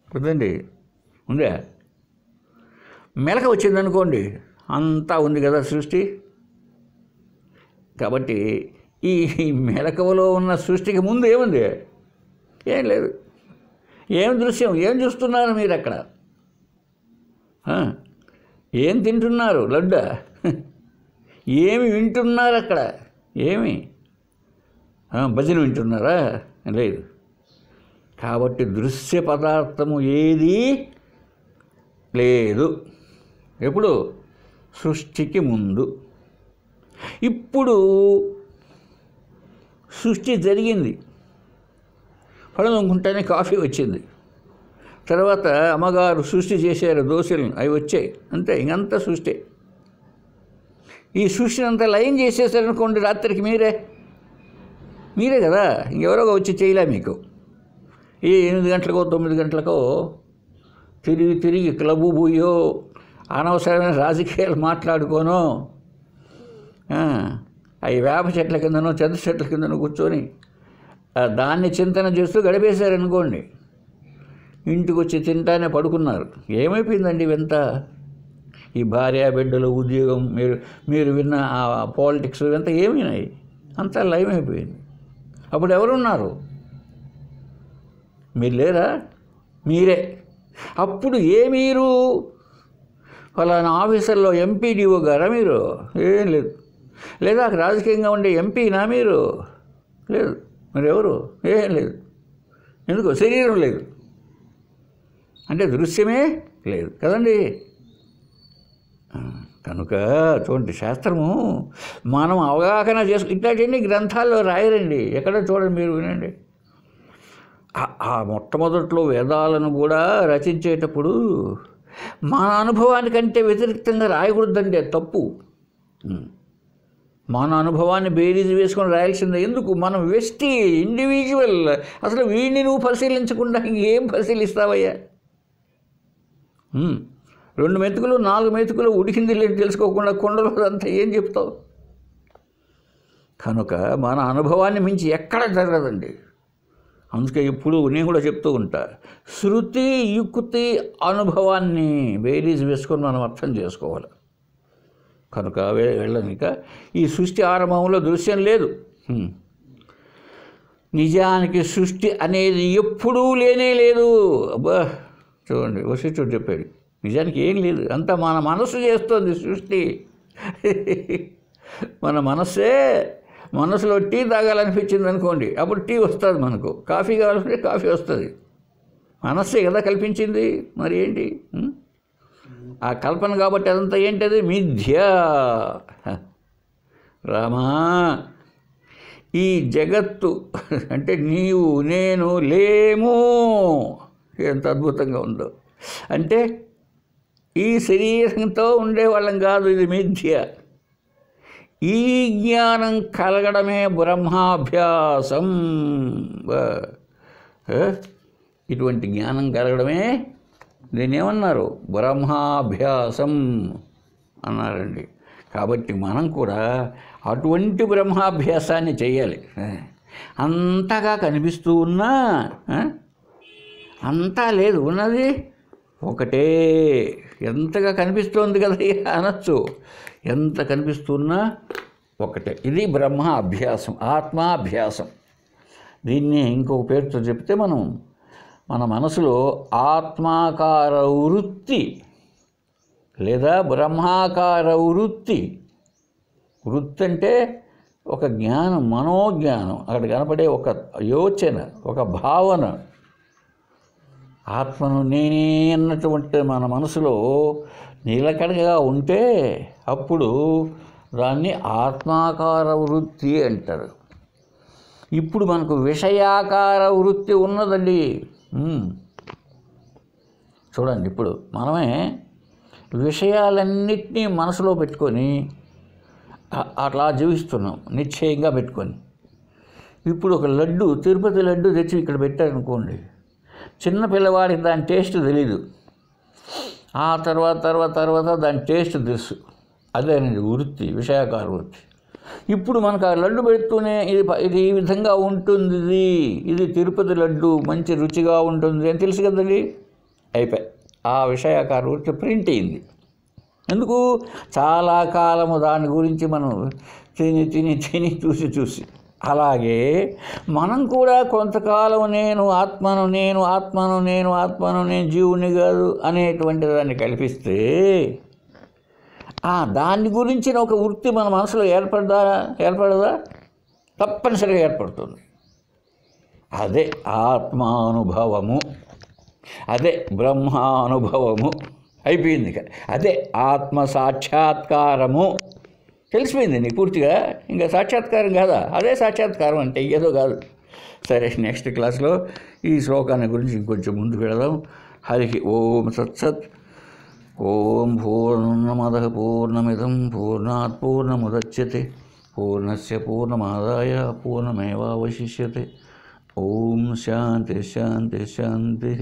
కదండి, ఉందా? మెలక వచ్చిందనుకోండి, అంతా ఉంది కదా సృష్టి. కాబట్టి ఈ మెలకువలో ఉన్న సృష్టికి ముందు ఏముంది? ఏం లేదు. ఏం దృశ్యం? ఏం చూస్తున్నారు మీరు అక్కడ? ఏం తింటున్నారు? లడ్డా? ఏమి వింటున్నారు అక్కడ? ఏమి భజన వింటున్నారా? లేదు. కాబట్టి దృశ్య పదార్థము ఏదీ లేదు. ఎప్పుడు? సృష్టికి ముందు. ఇప్పుడు సృష్టి జరిగింది, పడనుకుంటేనే కాఫీ వచ్చింది. తర్వాత అమ్మగారు సృష్టి చేశారు, దోశలను, అవి వచ్చాయి, అంతే. ఇంకంతా సృష్టి. ఈ సృష్టిని అంతా లయం చేసేసారనుకోండి రాత్రికి మీరే కదా, ఇంకెవరో వచ్చి చేయలే మీకు. ఈ 8 గంటలకో 9 గంటలకో తిరిగి క్లబ్బు పోయో అనవసరమైన రాజకీయాలు మాట్లాడుకోనో అవి వేప చెట్ల కిందనో చెత్త చెట్ల కిందనో కూర్చొని దాన్ని చింతన చేస్తూ గడిపేశారనుకోండి. ఇంటికి వచ్చి తింటానే పడుకున్నారు. ఏమైపోయిందండి ఇవంతా? ఈ భార్య బిడ్డలు, ఉద్యోగం, మీరు విన్న ఆ పాలిటిక్స్, ఇవంతా ఏమైనాయి? అంతా లయమైపోయింది. అప్పుడు ఎవరున్నారు? మీరు లేరా? మీరే. అప్పుడు మీరు ఫలానా ఆఫీసర్లో ఎంపీడీఓ గారా మీరు? ఏం లేదు. లేదా రాజకీయంగా ఉండే ఎంపీనా మీరు? లేదు. మరి ఎవరు? ఏం లేదు. ఎందుకు? శరీరం లేదు అంటే దృశ్యమే లేదు కదండి. కనుక చూడండి, శాస్త్రము మనం అవగాహన ఇట్లాంటివన్నీ గ్రంథాల్లో రాయరండి, ఎక్కడో చూడండి, మీరు వినండి. ఆ మొట్టమొదట్లో వేదాలను కూడా రచించేటప్పుడు మన అనుభవానికంటే వ్యతిరేక్తంగా రాయకూడదండి, అది తప్పు. మన అనుభవాన్ని బేరీజు వేసుకొని రాయాల్సిందే. ఎందుకు? మనం వెస్టి ఇండివిజువల్. అసలు వీడిని నువ్వు పరిశీలించకుండా ఇంకేం పరిశీలిస్తావయ్యా? 2 మెతుకులు 4 మెతుకులు ఉడికింది లేదు తెలుసుకోకుండా కొండలో అంతా ఏం చెప్తావు? కనుక మన అనుభవాన్ని మించి ఎక్కడ జరగదండి. అందుకే ఇప్పుడు నేను కూడా చెప్తూ ఉంటా, శృతి యుక్తి అనుభవాన్ని బేరీజ్ వేసుకొని మనం అర్థం చేసుకోవాలి. కనుక వెళ్ళనిక ఈ సృష్టి ఆరంభంలో దృశ్యం లేదు. నిజానికి సృష్టి అనేది ఎప్పుడూ లేనే లేదు. అబ్బా చూడండి, వశిష్ఠుడు చెప్పాడు, నిజానికి ఏం లేదు, అంతా మన మనసు చేస్తుంది సృష్టి. మన మనసులో టీ తాగాలనిపించింది అనుకోండి, అప్పుడు టీ వస్తుంది మనకు. కాఫీ కావాలంటే కాఫీ వస్తుంది. మనస్సే కదా కల్పించింది. మరి ఏంటి ఆ కల్పన? కాబట్టి అదంతా ఏంటది? మిథ్య. రామా, ఈ జగత్తు అంటే నీవు నేను లేము. ఎంత అద్భుతంగా ఉందో! అంటే ఈ శరీరంతో ఉండేవాళ్ళం కాదు, ఇది మిథ్య. ఈ జ్ఞానం కలగడమే బ్రహ్మాభ్యాసం. ఇటువంటి జ్ఞానం కలగడమే దీన్ని ఏమన్నారు? బ్రహ్మాభ్యాసం అన్నారండి. కాబట్టి మనం కూడా అటువంటి బ్రహ్మాభ్యాసాన్ని చేయాలి. అంతగా కనిపిస్తూ ఉన్నా అంతా లేదు, ఉన్నది ఒకటే. ఎంతగా కనిపిస్తోంది కదా అనొచ్చు. ఎంత కనిపిస్తున్నా ఒకటే. ఇది బ్రహ్మ అభ్యాసం, ఆత్మాభ్యాసం. దీన్ని ఇంకొక పేరుతో చెప్తే మన మనసులో ఆత్మాకార వృత్తి లేదా బ్రహ్మాకార వృత్తి. వృత్తి అంటే ఒక జ్ఞానం, మనోజ్ఞానం, అక్కడ కనపడే ఒక యోచన, ఒక భావన. ఆత్మను నేనే అన్నటువంటి మన మనసులో నిలకడగా ఉంటే అప్పుడు దాన్ని ఆత్మాకార వృత్తి అంటారు. ఇప్పుడు మనకు విషయాకార వృత్తి ఉన్నదండి. చూడండి, ఇప్పుడు మనమే విషయాలన్నిటినీ మనసులో పెట్టుకొని అట్లా జీవిస్తున్నాం, నిశ్చయంగా పెట్టుకొని. ఇప్పుడు ఒక లడ్డు, తిరుపతి లడ్డు తెచ్చి ఇక్కడ పెట్టారనుకోండి, చిన్న పిల్లవాడికి దాని టేస్ట్ తెలీదు. ఆ తర్వాత దాని టేస్ట్ తెలుసు. అదేనండి వృత్తి, విషయాకార వృత్తి. ఇప్పుడు మనకు ఆ లడ్డు పెడుతూనే ఇది ఈ విధంగా ఉంటుంది, ఇది తిరుపతి లడ్డు మంచి రుచిగా ఉంటుంది అని తెలుసు కదండి. అయిపోయి ఆ విషయాకారు ప్రింట్ అయింది. ఎందుకు? చాలా కాలము దాని గురించి మనం తిని తిని తిని చూసి అలాగే మనం కూడా కొంతకాలం నేను ఆత్మను నేను జీవుని కాదు అనేటువంటి దాన్ని కల్పిస్తే దాని గురించిన ఒక వృత్తి మన మనసులో ఏర్పడదా? తప్పనిసరిగా ఏర్పడుతుంది. అదే ఆత్మానుభవము, అదే బ్రహ్మానుభవము. అయిపోయింది. అదే ఆత్మ సాక్షాత్కారము. తెలిసిపోయింది నీకు పూర్తిగా. ఇంకా సాక్షాత్కారం కాదా? అదే సాక్షాత్కారం అంటే ఏదో కాదు. సరే, నెక్స్ట్ క్లాస్లో ఈ శ్లోకాన్ని గురించి ఇంకొంచెం ముందుకు వెళదాం. హరి ఓం సత్సత్. ఓం పూర్ణమదః పూర్ణమిదం పూర్ణాత్ పూర్ణముదచ్యతే పూర్ణస్య పూర్ణమాదాయ పూర్ణమేవావశిష్యతే. ఓం శాంతి శాంతి శాంతి.